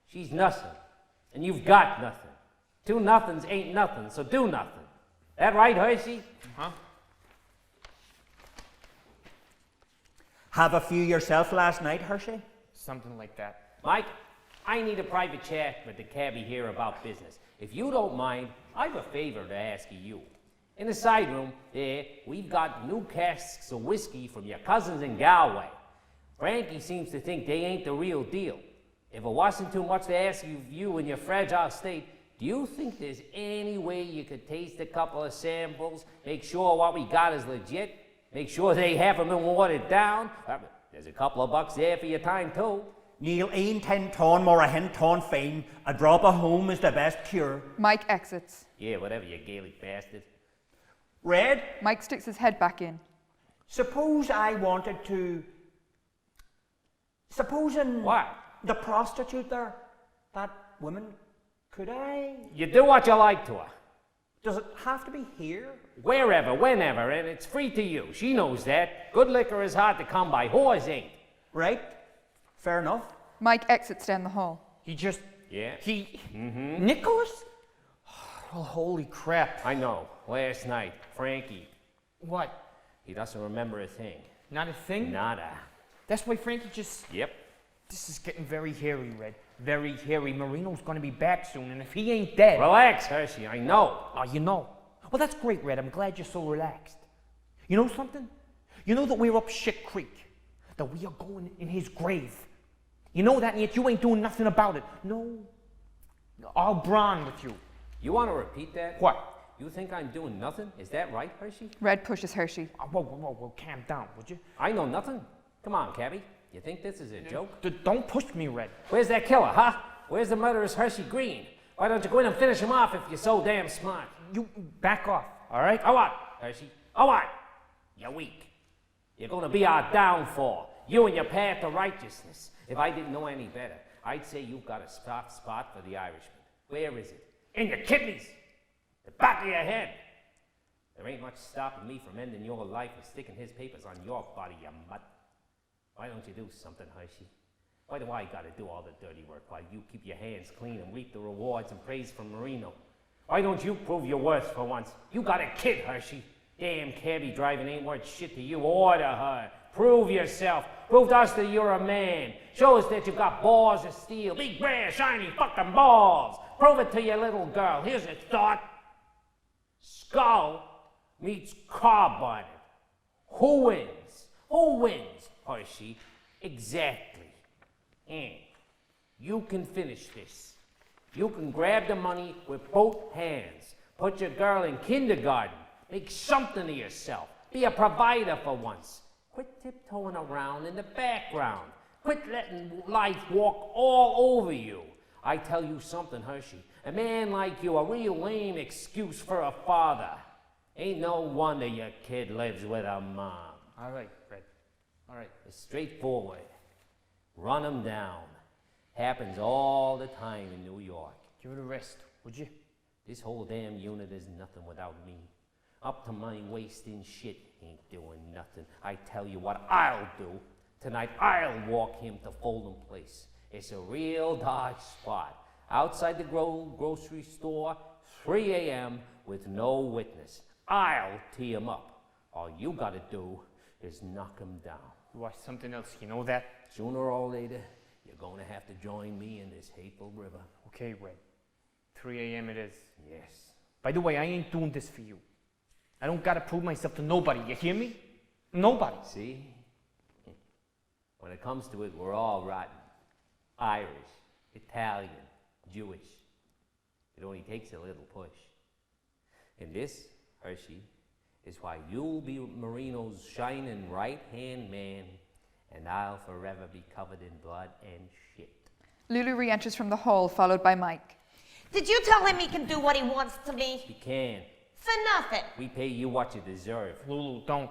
she's nothing, and you've got nothing. 2 nothings ain't nothing, so do nothing. That right, Hershey? Huh? Have a few yourself last night, Hershey? Something like that. Mike, I need a private chat with the cabbie here about business. If you don't mind, I've a favor to ask of you. In the side room there, we've got new casks of whiskey from your cousins in Galway. Frankie seems to think they ain't the real deal. If it wasn't too much to ask of you in your fragile state, do you think there's any way you could taste a couple of samples, make sure what we got is legit, make sure they haven't been watered down? There's a couple of bucks there for your time, too. Neil, ain 10 ton more a hen ton fine. A drop of home is the best cure. Mike exits. Yeah, whatever, you Gaelic bastard. Red, Mike sticks his head back in. suppose I wanted to... Supposing... What? The prostitute there, that woman, could I... You do what you like to her. Does it have to be here? Wherever, whenever, and it's free to you. She knows that. Good liquor is hard to come by. Whores ain't. Right. Fair enough. Mike exits down the hall. He just... Yeah? Nicholas? Well, holy crap. I know. Last night, Frankie, What? he doesn't remember a thing. Not a thing? Nada. That's why Frankie just... Yep. This is getting very hairy, Red. Very hairy. Marino's gonna be back soon, and if he ain't dead... Relax, Hershey. I know. Oh, you know. Well, that's great, Red. I'm glad you're so relaxed. You know something? You know that we're up shit creek. That we are going in his grave. You know that, and yet you ain't doing nothing about it. No. I'll brawn with you. You want to repeat that? What? You think I'm doing nothing? Is that right, Hershey? Red pushes Hershey. Whoa, calm down, would you? I know nothing. Come on, Cabby. You think this is a joke? Don't push me, Red. Where's that killer, huh? Where's the murderous Hershey Green? Why don't you go in and finish him off if you're so damn smart? You back off, all right? Oh, what, Hershey? Oh, what? You're weak. You're going to be our downfall. You and your path to righteousness. If I didn't know any better, I'd say you've got a soft spot for the Irishman. Where is it? In your kidneys. The back of your head. There ain't much stopping me from ending your life and sticking his papers on your body, you mutt. Why don't you do something, Hershey? Why do I gotta do all the dirty work while you keep your hands clean and reap the rewards and praise from Marino? Why don't you prove your worth for once? You got a kid, Hershey. Damn cabbie driving ain't worth shit to you or to her. Prove yourself. Prove to us that you're a man. Show us that you've got balls of steel. Big, brass, shiny fucking balls. Prove it to your little girl. Here's a thought. Skull meets carbonate. Who wins? Who wins, Hershey? Exactly. And you can finish this. You can grab the money with both hands. Put your girl in kindergarten. Make something of yourself. Be a provider for once. Quit tiptoeing around in the background. Quit letting life walk all over you. I tell you something, Hershey. A man like you, a real lame excuse for a father. Ain't no wonder your kid lives with a mom. All right, Fred. All right. It's straightforward. Run 'em down. Happens all the time in New York. Give it a rest, would you? This whole damn unit is nothing without me. Up to my waist in shit, ain't doing nothing. I tell you what I'll do. Tonight I'll walk him to Folden Place. It's a real dark spot. Outside the grocery store, 3 a.m. with no witness. I'll tee him up. All you gotta do is knock him down. Why, something else, you know that? Sooner or later, you're gonna have to join me in this hateful river. Okay, Red. 3 a.m. it is. Yes. By the way, I ain't doing this for you. I don't gotta prove myself to nobody, you hear me? Nobody. See? When it comes to it, we're all rotten. Irish, Italian, Jewish. It only takes a little push. And this, Hershey, is why you'll be Marino's shining right-hand man, and I'll forever be covered in blood and shit. Lulu re-enters from the hall, followed by Mike. Did you tell him he can do what he wants to me? You can. For nothing. We pay you what you deserve. Lulu, don't.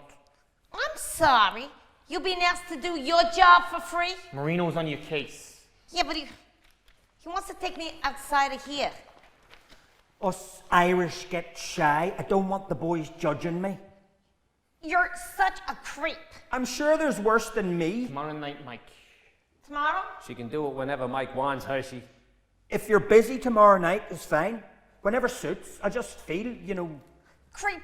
I'm sorry. You been asked to do your job for free? Marino's on your case. Yeah, but he wants to take me outside of here. Us Irish get shy. I don't want the boys judging me. You're such a creep. I'm sure there's worse than me. Tomorrow night, Mike. Tomorrow? She can do it whenever Mike wants, Hershey. If you're busy tomorrow night, it's fine. Whenever suits. I just feel, Creep.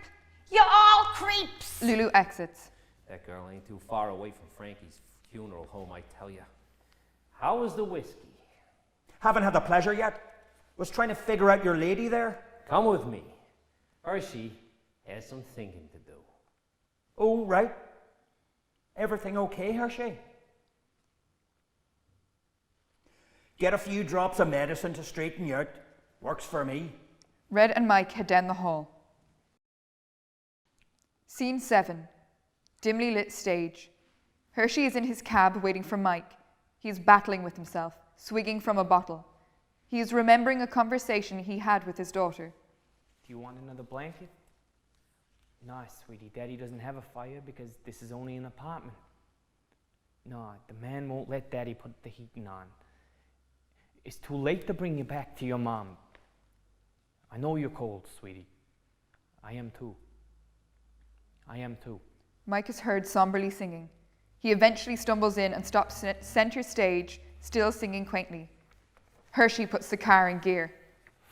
You're all creeps. Lulu exits. That girl ain't too far away from Frankie's funeral home, I tell you. How was the whiskey? Haven't had the pleasure yet. Was trying to figure out your lady there. Come with me. Hershey has some thinking to do. Oh, right. Everything okay, Hershey? Get a few drops of medicine to straighten you out. Works for me. Red and Mike head down the hall. Scene 7. Dimly lit stage. Hershey is in his cab waiting for Mike. He is battling with himself, swigging from a bottle. He is remembering a conversation he had with his daughter. Do you want another blanket? Nah, sweetie, Daddy doesn't have a fire because this is only an apartment. No, the man won't let Daddy put the heating on. It's too late to bring you back to your mom. I know you're cold, sweetie. I am too. I am too. Mike is heard somberly singing. He eventually stumbles in and stops center stage, still singing quaintly. Hershey puts the car in gear.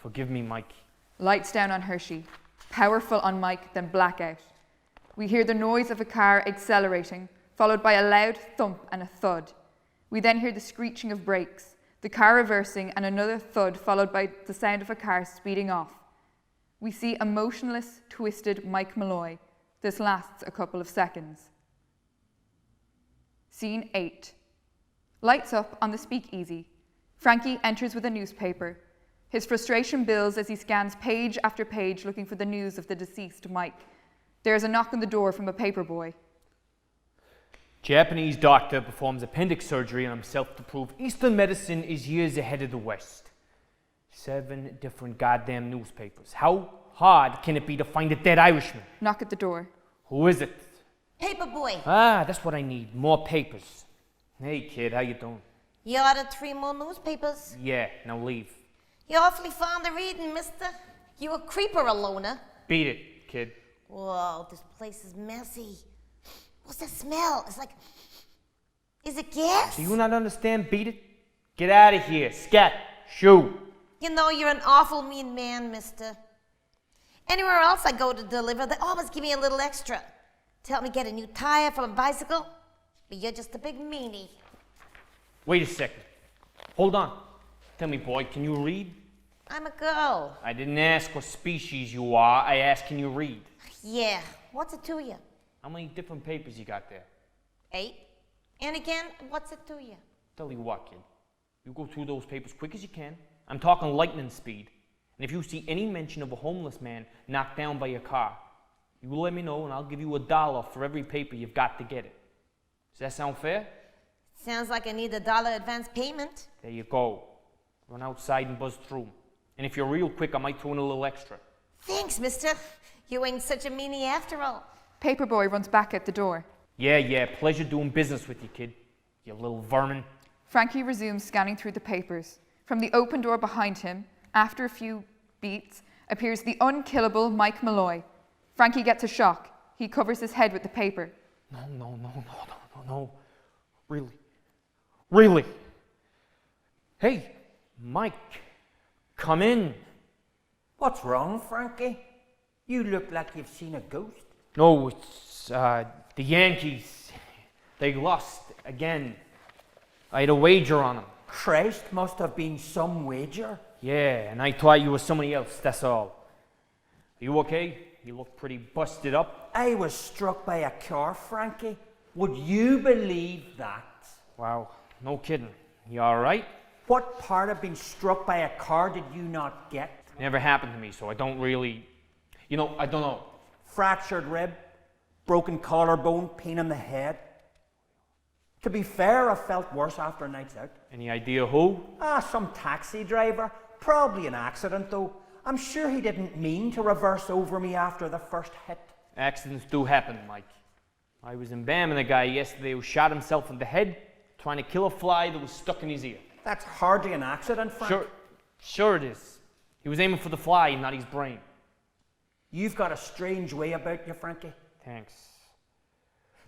Forgive me, Mike. Lights down on Hershey, powerful on Mike, then blackout. We hear the noise of a car accelerating, followed by a loud thump and a thud. We then hear the screeching of brakes, the car reversing, and another thud, followed by the sound of a car speeding off. We see a motionless, twisted Mike Malloy. This lasts a couple of seconds. Scene 8. Lights up on the speakeasy. Frankie enters with a newspaper. His frustration builds as he scans page after page looking for the news of the deceased Mike. There is a knock on the door from a paperboy. Japanese doctor performs appendix surgery on himself to prove Eastern medicine is years ahead of the West. 7 different goddamn newspapers. How hard can it be to find a dead Irishman? Knock at the door. Who is it? Paperboy, Ah, that's what I need. More papers. Hey, kid, how you doing? you ordered 3 more newspapers. Yeah, now leave. You're awfully fond of reading, mister. You a creeper, a loner. Beat it, kid. Whoa, this place is messy. What's that smell? It's like... Is it gas? Do you not understand? Beat it? Get out of here. Scat. Shoo. You know, you're an awful mean man, mister. Anywhere else I go to deliver, they always give me a little extra. To help me get a new tire for my bicycle. But you're just a big meanie. Wait a second. Hold on. Tell me, boy, can you read? I'm a girl. I didn't ask what species you are. I asked, can you read? Yeah, what's it to you? How many different papers you got there? 8. And again, what's it to you? Tell you what, kid. You go through those papers quick as you can. I'm talking lightning speed. And if you see any mention of a homeless man knocked down by a car, you let me know and I'll give you $1 for every paper you've got to get it. Does that sound fair? Sounds like I need $1 advance payment. There you go. Run outside and buzz through 'em. And if you're real quick, I might throw in a little extra. Thanks, mister. You ain't such a meanie after all. Paperboy runs back at the door. Yeah, pleasure doing business with you, kid. You little vermin. Frankie resumes scanning through the papers. From the open door behind him, after a few beats, appears the unkillable Mike Malloy. Frankie gets a shock. He covers his head with the paper. No. Really. Hey, Mike, come in. What's wrong, Frankie? You look like you've seen a ghost. No, it's the Yankees. They lost again. I had a wager on them. Christ, must have been some wager. Yeah, and I thought you were somebody else, that's all. Are you okay? You look pretty busted up. I was struck by a car, Frankie. Would you believe that? Wow, no kidding. You all right? What part of being struck by a car did you not get? Never happened to me, so I don't really... I don't know. Fractured rib, broken collarbone, pain in the head. To be fair, I felt worse after nights out. Any idea who? Some taxi driver. Probably an accident, though. I'm sure he didn't mean to reverse over me after the first hit. Accidents do happen, Mike. I was embalming a guy yesterday who shot himself in the head trying to kill a fly that was stuck in his ear. That's hardly an accident, Frank. Sure it is. He was aiming for the fly, not his brain. You've got a strange way about you, Frankie. Thanks.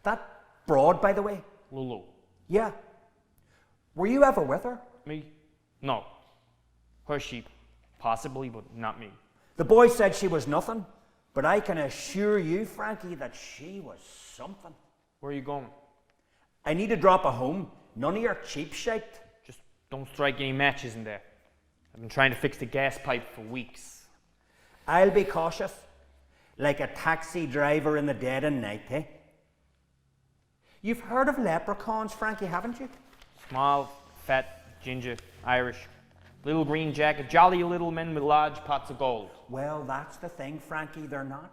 That broad, by the way. Lulu. Yeah. Were you ever with her? Me? No. Her sheep. Possibly, but not me. The boy said she was nothing, but I can assure you, Frankie, that she was something. Where are you going? I need to drop a home. None of your cheap shite. Just don't strike any matches in there. I've been trying to fix the gas pipe for weeks. I'll be cautious. Like a taxi driver in the dead of night, eh? You've heard of leprechauns, Frankie, haven't you? Small, fat, ginger, Irish. Little green jacket, jolly little men with large pots of gold. Well, that's the thing, Frankie, they're not.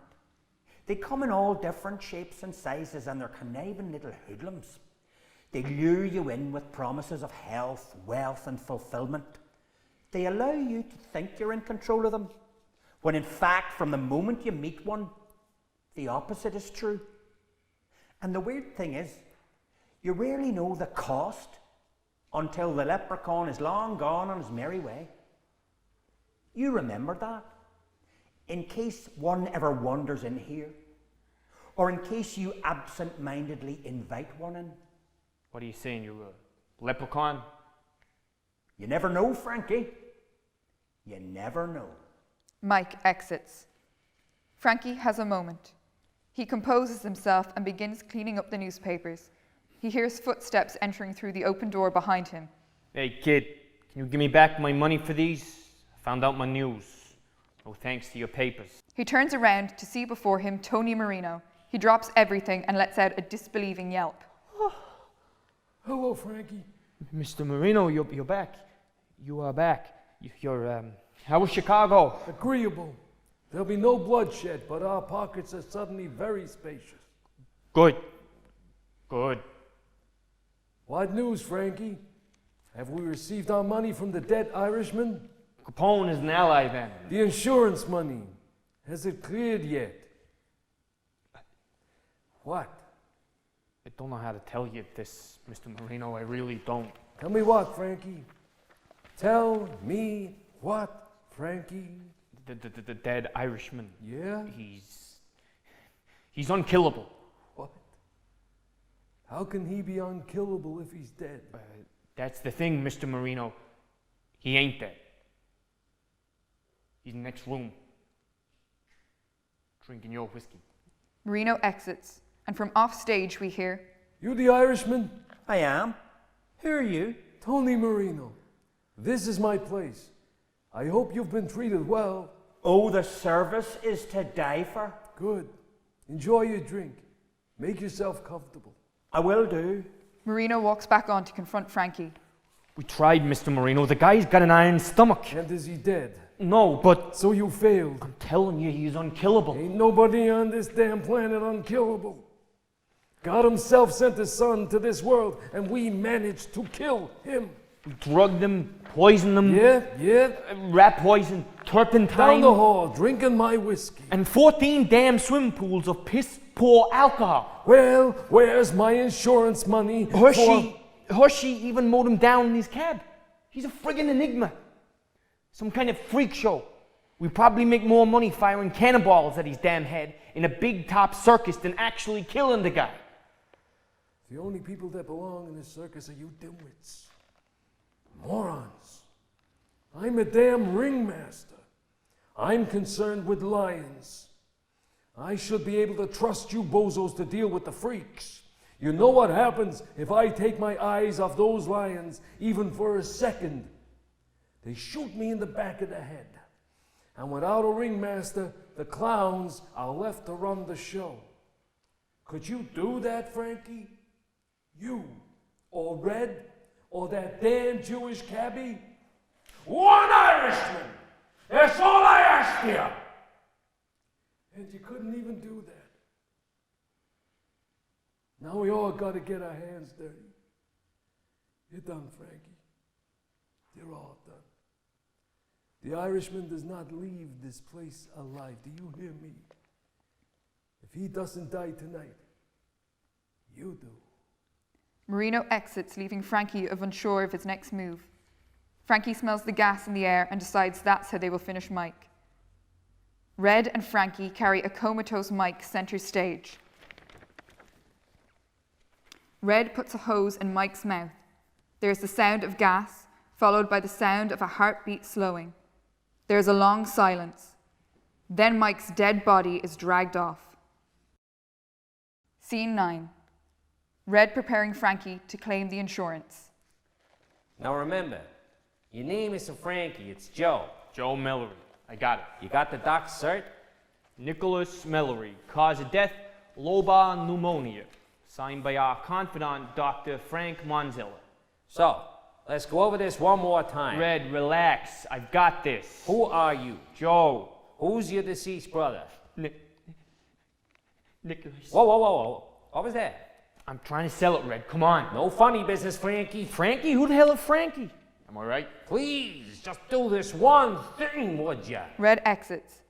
They come in all different shapes and sizes, and they're conniving little hoodlums. They lure you in with promises of health, wealth, and fulfillment. They allow you to think you're in control of them, when in fact, from the moment you meet one, the opposite is true. And the weird thing is, you rarely know the cost until the leprechaun is long gone on his merry way. You remember that? in case one ever wanders in here, or in case you absent-mindedly invite one in. What are you saying, you're a leprechaun? You never know, Frankie. You never know. Mike exits. Frankie has a moment. He composes himself and begins cleaning up the newspapers. He hears footsteps entering through the open door behind him. Hey kid, can you give me back my money for these? I found out my news. Oh, thanks to your papers. He turns around to see before him Tony Marino. He drops everything and lets out a disbelieving yelp. Hello, Frankie. Mr. Marino, you're back. You are back. How was Chicago? Agreeable. There'll be no bloodshed, but our pockets are suddenly very spacious. Good. Good. What news, Frankie? Have we received our money from the dead Irishman? Capone is an ally then. The insurance money. Has it cleared yet? What? I don't know how to tell you this, Mr. Marino. I really don't. Tell me what, Frankie? Tell me what, Frankie? The dead Irishman. Yeah? He's unkillable. What? How can he be unkillable if he's dead? That's the thing, Mr. Marino. He ain't dead. He's in the next room, drinking your whiskey. Marino exits, and from off stage we hear, You the Irishman? I am. Who are you? Tony Marino. This is my place. I hope you've been treated well. Oh, the service is to die for. Good. Enjoy your drink. Make yourself comfortable. I will do. Marino walks back on to confront Frankie. We tried, Mr. Marino. The guy's got an iron stomach. And is he dead? No, but So you failed. I'm telling you, he's unkillable. Ain't nobody on this damn planet unkillable. God himself sent his son to this world, and we managed to kill him. We drugged him, poisoned him. Yeah. Rat poison, turpentine. Down the hall, drinking my whiskey. And 14 damn swimming pools of piss-poor alcohol. Well, where's my insurance money? Hershey even mowed him down in his cab. He's a friggin' enigma. Some kind of freak show. We probably make more money firing cannonballs at his damn head in a big top circus than actually killing the guy. The only people that belong in this circus are you dimwits. Morons. I'm a damn ringmaster. I'm concerned with lions. I should be able to trust you bozos to deal with the freaks. You know what happens if I take my eyes off those lions even for a second? They shoot me in the back of the head. And without a ringmaster, the clowns are left to run the show. Could you do that, Frankie? You, or Red, or that damn Jewish cabbie? One Irishman! That's all I asked you! And you couldn't even do that. Now we all gotta get our hands dirty. You're done, Frankie. You're all done. The Irishman does not leave this place alive. Do you hear me? If he doesn't die tonight, you do. Marino exits, leaving Frankie unsure of his next move. Frankie smells the gas in the air and decides that's how they will finish Mike. Red and Frankie carry a comatose Mike center stage. Red puts a hose in Mike's mouth. There is the sound of gas, followed by the sound of a heartbeat slowing. There is a long silence. Then Mike's dead body is dragged off. Scene 9. Red preparing Frankie to claim the insurance. Now remember, your name isn't Frankie, it's Joe. Joe Malloy. I got it. You got the doc's cert? Nicholas Malloy. Cause of death, lobar pneumonia. Signed by our confidant, Dr. Frank Monzilla. So, let's go over this one more time. Red, relax. I've got this. Who are you? Joe. Who's your deceased brother? Nicholas. Whoa. What was that? I'm trying to sell it, Red. Come on. No funny business, Frankie. Frankie? Who the hell is Frankie? Am I right? Please, just do this one thing, would ya? Red exits.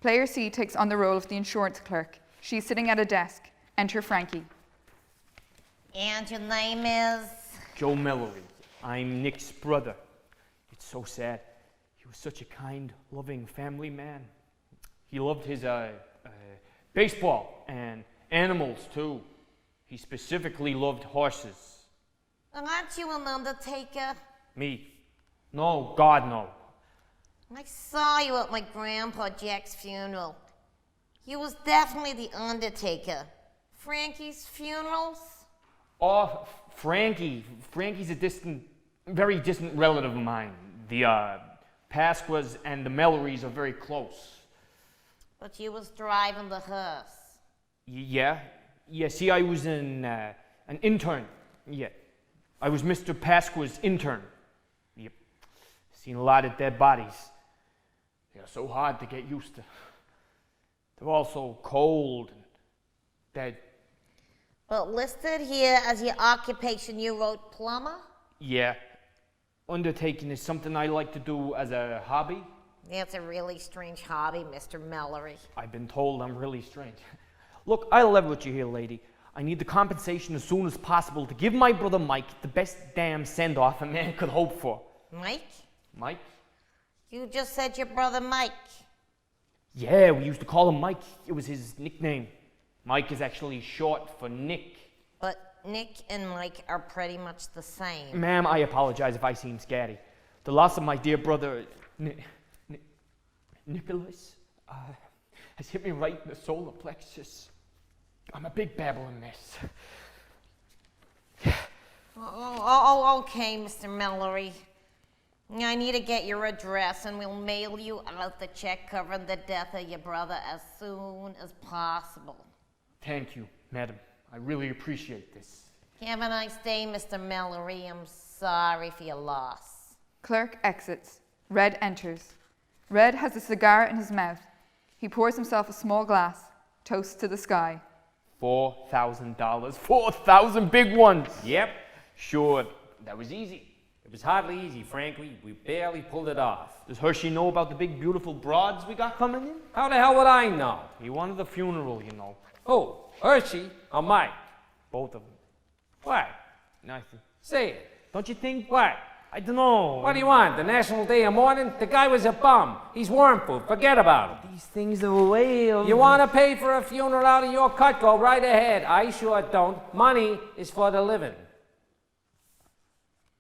Player C takes on the role of the insurance clerk. She's sitting at a desk. Enter Frankie. And your name is? Joe Malloy. I'm Nick's brother. It's so sad. He was such a kind, loving family man. He loved his baseball and animals too. He specifically loved horses. Aren't you an undertaker? Me? No, God, no. I saw you at my grandpa Jack's funeral. You was definitely the undertaker. Frankie's funerals? Oh, Frankie. Frankie's a very distant relative of mine. The Pasquas and the Malloys are very close. But you was driving the hearse. Yeah. See, I was an intern. Yeah. I was Mr. Pasqua's intern. Yep. Seen a lot of dead bodies. They're so hard to get used to. They're all so cold and dead. But listed here as your occupation, you wrote plumber? Yeah. Undertaking is something I like to do as a hobby. That's a really strange hobby, Mr. Mallory. I've been told I'm really strange. Look, I love what you hear, lady. I need the compensation as soon as possible to give my brother Mike the best damn send-off a man could hope for. Mike? Mike? You just said your brother Mike. Yeah, we used to call him Mike. It was his nickname. Mike is actually short for Nick. But Nick and Mike are pretty much the same. Ma'am, I apologize if I seem scatty. The loss of my dear brother, Nicholas, has hit me right in the solar plexus. I'm a big babbling mess. Okay, Mr. Mallory. I need to get your address and we'll mail you out the check covering the death of your brother as soon as possible. Thank you, madam. I really appreciate this. Have a nice day, Mr. Mallory. I'm sorry for your loss. Clerk exits. Red enters. Red has a cigar in his mouth. He pours himself a small glass, toasts to the sky. $4,000. 4,000 big ones. Yep. Sure, that was easy. It was hardly easy, Frank. We barely pulled it off. Does Hershey know about the big, beautiful broads we got coming in? How the hell would I know? He wanted the funeral, you know. Oh, Hershey or Mike? Both of them. What? Nothing. Say it. Don't you think? What? I don't know. What do you want? The National Day of Mourning? The guy was a bum. He's worm food. Forget about him. These things are a way of... You want to pay for a funeral out of your cut? Go right ahead. I sure don't. Money is for the living.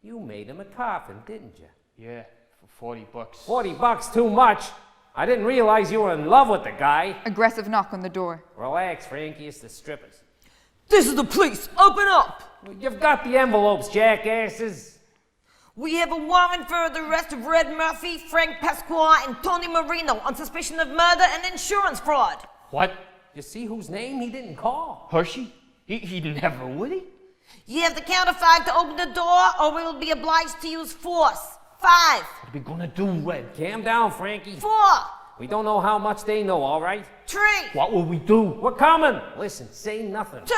You made him a coffin, didn't you? Yeah, for $40. $40 too much. I didn't realize you were in love with the guy. Aggressive knock on the door. Relax, Frankie. It's the strippers. This is the police. Open up. Well, you've got the envelopes, jackasses. We have a warrant for the arrest of Red Murphy, Frank Pasqua, and Tony Marino on suspicion of murder and insurance fraud. What? You see whose name he didn't call? Hershey? He never would he? You have to count to 5 to open the door, or we will be obliged to use force. 5. What are we gonna do, Red? Calm down, Frankie. 4. We don't know how much they know, all right? 3. What will we do? We're coming. Listen, say nothing. 2.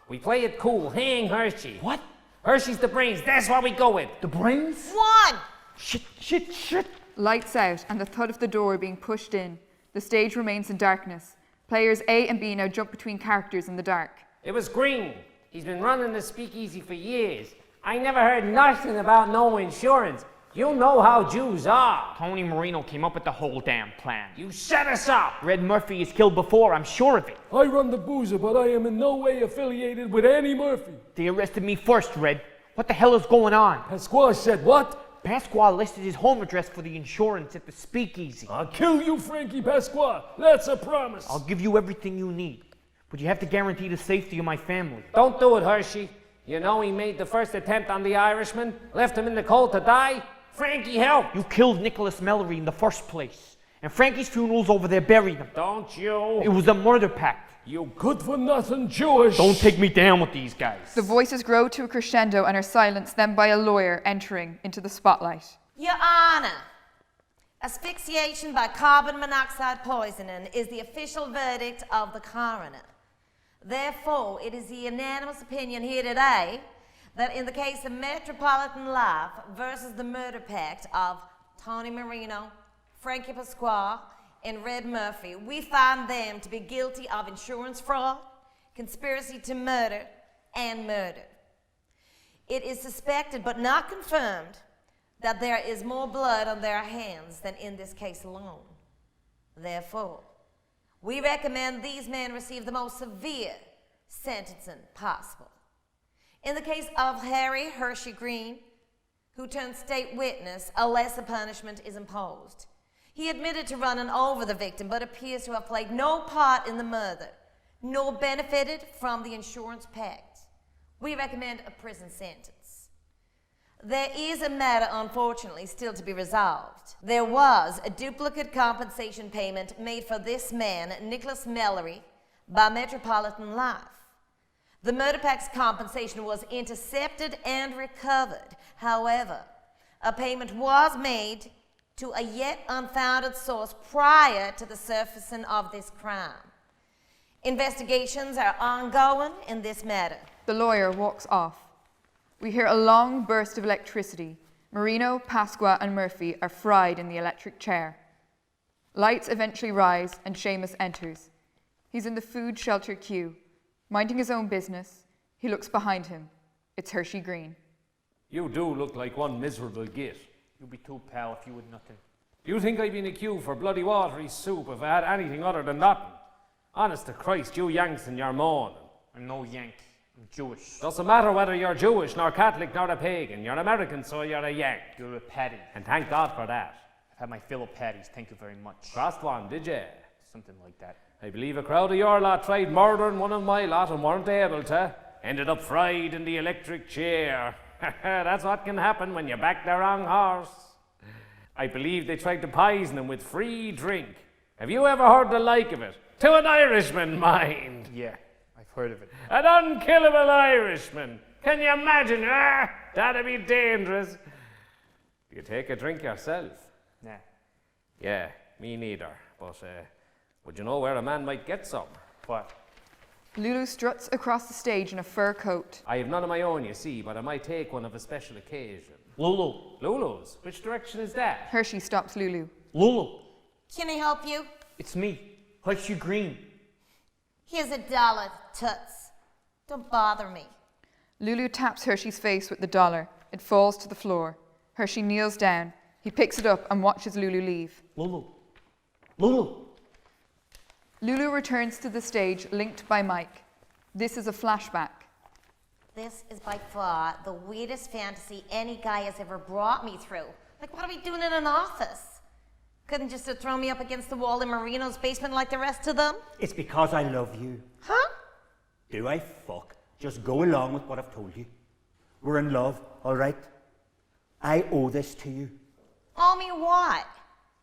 We play it cool. Hang Hershey. What? Hershey's the brains. That's what we go with. The brains? 1. Shit. Lights out and the thud of the door being pushed in. The stage remains in darkness. Players A and B now jump between characters in the dark. It was Green. He's been running the speakeasy for years. I never heard nothing about no insurance. You know how Jews are. Tony Marino came up with the whole damn plan. You set us up. Red Murphy is killed before, I'm sure of it. I run the boozer, but I am in no way affiliated with Annie Murphy. They arrested me first, Red. What the hell is going on? Pasquale said what? Pasquale listed his home address for the insurance at the speakeasy. I'll kill you, Frankie Pasquale. That's a promise. I'll give you everything you need, but you have to guarantee the safety of my family. Don't do it, Hershey. You know he made the first attempt on the Irishman, left him in the cold to die. Frankie helped. You killed Nicholas Mallory in the first place, and Frankie's funeral's over there buried him. Don't you? It was a murder pact. You good-for-nothing Jewish. Don't take me down with these guys. The voices grow to a crescendo and are silenced then by a lawyer entering into the spotlight. Your Honor, asphyxiation by carbon monoxide poisoning is the official verdict of the coroner. Therefore, it is the unanimous opinion here today that in the case of Metropolitan Life versus the murder pact of Tony Marino, Frankie Pasquale, and Red Murphy, we find them to be guilty of insurance fraud, conspiracy to murder, and murder. It is suspected but not confirmed that there is more blood on their hands than in this case alone. Therefore, We recommend these men receive the most severe sentencing possible. In the case of Harry Hershey Green, who turned state witness, a lesser punishment is imposed. He admitted to running over the victim, but appears to have played no part in the murder, nor benefited from the insurance pact. We recommend a prison sentence. There is a matter, unfortunately, still to be resolved. There was a duplicate compensation payment made for this man, Nicholas Malloy, by Metropolitan Life. The murder pact's compensation was intercepted and recovered. However, a payment was made to a yet unfounded source prior to the surfacing of this crime. Investigations are ongoing in this matter. The lawyer walks off. We hear a long burst of electricity. Marino, Pasqua, and Murphy are fried in the electric chair. Lights eventually rise, and Seamus enters. He's in the food shelter queue. Minding his own business, he looks behind him. It's Hershey Green. You do look like one miserable git. You'd be too, pal, if you would nothing. Do you think I'd be in a queue for bloody watery soup if I had anything other than nothing? Honest to Christ, you Yanks and your moaning. I'm no Yank. I'm Jewish. Doesn't matter whether you're Jewish, nor Catholic, nor a pagan. You're American, so you're a Yank. You're a paddy. And thank God for that. I've had my fill of paddies, thank you very much. Crossed one, did you? Something like that. I believe a crowd of your lot tried murdering one of my lot and weren't able to. Ended up fried in the electric chair. That's what can happen when you back the wrong horse. I believe they tried to poison him with free drink. Have you ever heard the like of it? To an Irishman, mind. Yeah, I've heard of it. An unkillable Irishman. Can you imagine? That'd be dangerous. You take a drink yourself? Nah. Yeah, me neither. But would you know where a man might get some? What? Lulu struts across the stage in a fur coat. I have none of my own, you see, but I might take one of a special occasion. Lulu. Lulu's? Which direction is that? Hershey stops Lulu. Lulu. Can I help you? It's me. Hershey Green. Here's $1, Toots. Don't bother me. Lulu taps Hershey's face with the dollar. It falls to the floor. Hershey kneels down. He picks it up and watches Lulu leave. Lulu. Lulu. Lulu returns to the stage, linked by Mike. This is a flashback. This is by far the weirdest fantasy any guy has ever brought me through. Like, what are we doing in an office? Couldn't just have thrown me up against the wall in Marino's basement like the rest of them? It's because I love you. Huh? Do I fuck? Just go along with what I've told you. We're in love, all right? I owe this to you. Owe me what?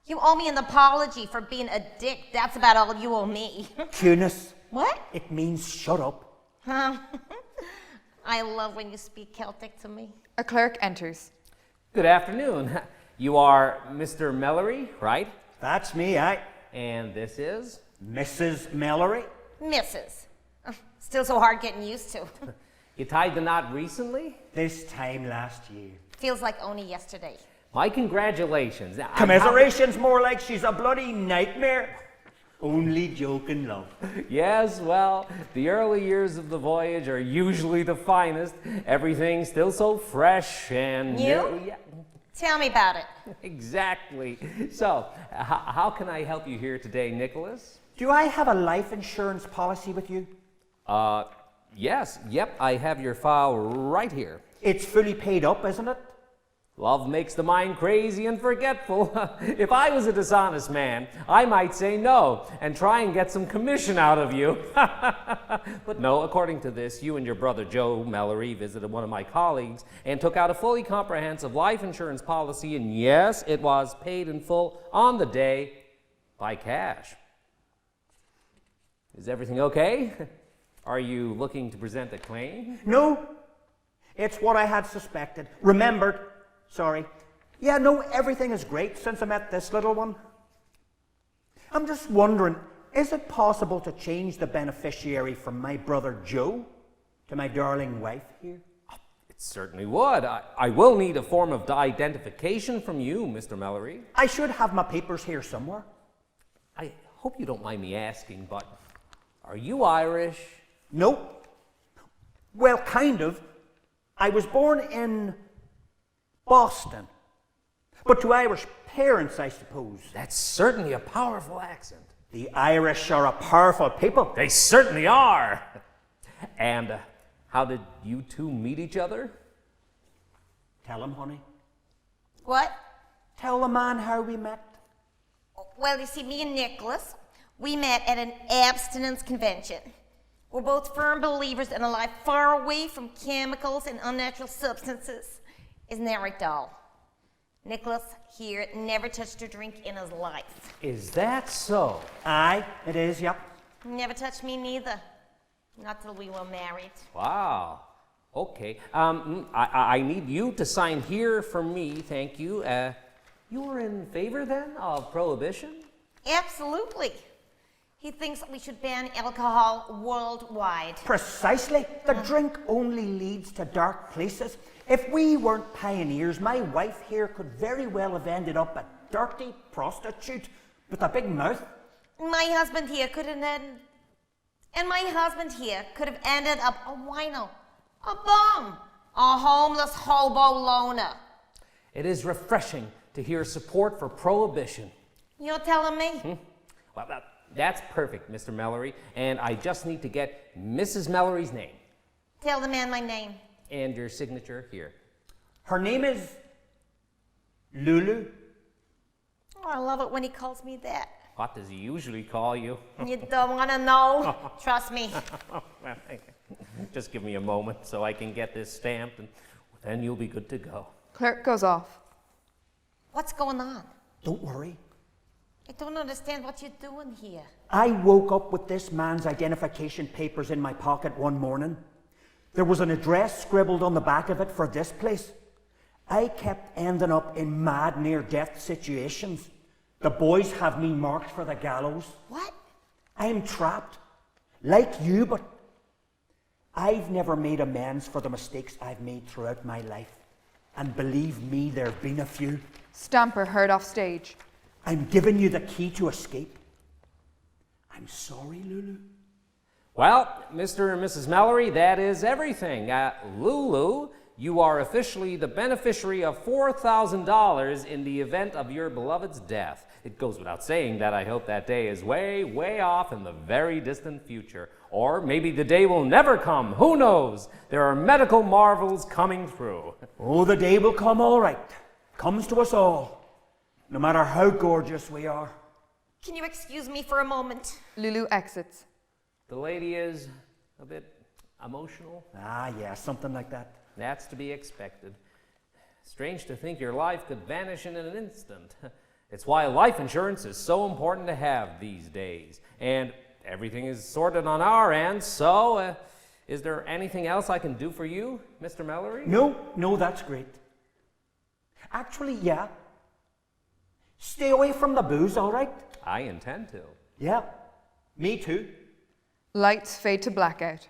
You owe me an apology for being a dick. That's about all you owe me. Cuteness. What? It means shut up. I love when you speak Celtic to me. A clerk enters. Good afternoon. You are Mr. Malloy, right? That's me, And this is? Mrs. Malloy. Mrs. Still so hard getting used to. You tied the knot recently? This time last year. Feels like only yesterday. My congratulations. Now, Commiseration's more like she's a bloody nightmare. Only joking, love. Yes, well, the early years of the voyage are usually the finest. Everything's still so fresh and new. Yeah. Tell me about it. Exactly. So, how can I help you here today, Nicholas? Do I have a life insurance policy with you? Yes. Yep, I have your file right here. It's fully paid up, isn't it? Love makes the mind crazy and forgetful. If I was a dishonest man, I might say no and try and get some commission out of you. But no, according to this, you and your brother Joe Malloy visited one of my colleagues and took out a fully comprehensive life insurance policy, and yes, it was paid in full on the day by cash. Is everything okay? Are you looking to present a claim? No. It's what I had suspected. Remembered. Sorry. Yeah, no, everything is great since I met this little one. I'm just wondering, is it possible to change the beneficiary from my brother Joe to my darling wife here? It certainly would. I will need a form of identification from you, Mr. Malloy. I should have my papers here somewhere. I hope you don't mind me asking, but are you Irish? Nope. Well, kind of. I was born in Boston, but to Irish parents, I suppose. That's certainly a powerful accent. The Irish are a powerful people. They certainly are. And how did you two meet each other? Tell him, honey. What? Tell the man how we met. Well, you see, me and Nicholas, we met at an abstinence convention. We're both firm believers in a life far away from chemicals and unnatural substances. Isn't that right, doll? Nicholas here never touched a drink in his life. Is that so? Aye, it is, yep. Never touched me neither. Not till we were married. Wow. Okay. I need you to sign here for me, thank you. You're in favor then of prohibition? Absolutely. He thinks we should ban alcohol worldwide. Precisely. The drink only leads to dark places. If we weren't pioneers, my wife here could very well have ended up a dirty prostitute with a big mouth. My husband here could have ended up a wino, a bum, a homeless hobo loner. It is refreshing to hear support for prohibition. You're telling me? Well, that's perfect, Mr. Mallory, and I just need to get Mrs. Mallory's name. Tell the man my name. And your signature here. Her name is Lulu. Oh, I love it when he calls me that. What does he usually call you? You don't want to know? Trust me. Well, just give me a moment so I can get this stamped, and then you'll be good to go. Clerk goes off. What's going on? Don't worry. I don't understand what you're doing here. I woke up with this man's identification papers in my pocket one morning. There was an address scribbled on the back of it for this place. I kept ending up in mad near-death situations. The boys have me marked for the gallows. What? I'm trapped, like you, but I've never made amends for the mistakes I've made throughout my life. And believe me, there have been a few. Stamper heard off stage. I'm giving you the key to escape. I'm sorry, Lulu. Well, Mr. and Mrs. Mallory, that is everything. Lulu, you are officially the beneficiary of $4,000 in the event of your beloved's death. It goes without saying that I hope that day is way, way off in the very distant future. Or maybe the day will never come. Who knows? There are medical marvels coming through. Oh, the day will come all right. Comes to us all, no matter how gorgeous we are. Can you excuse me for a moment? Lulu exits. The lady is a bit emotional. Ah, yeah, something like that. That's to be expected. Strange to think your life could vanish in an instant. It's why life insurance is so important to have these days. And everything is sorted on our end, so is there anything else I can do for you, Mr. Mallory? No, that's great. Actually, yeah. Stay away from the booze, all right? I intend to. Yeah, me too. Lights fade to blackout.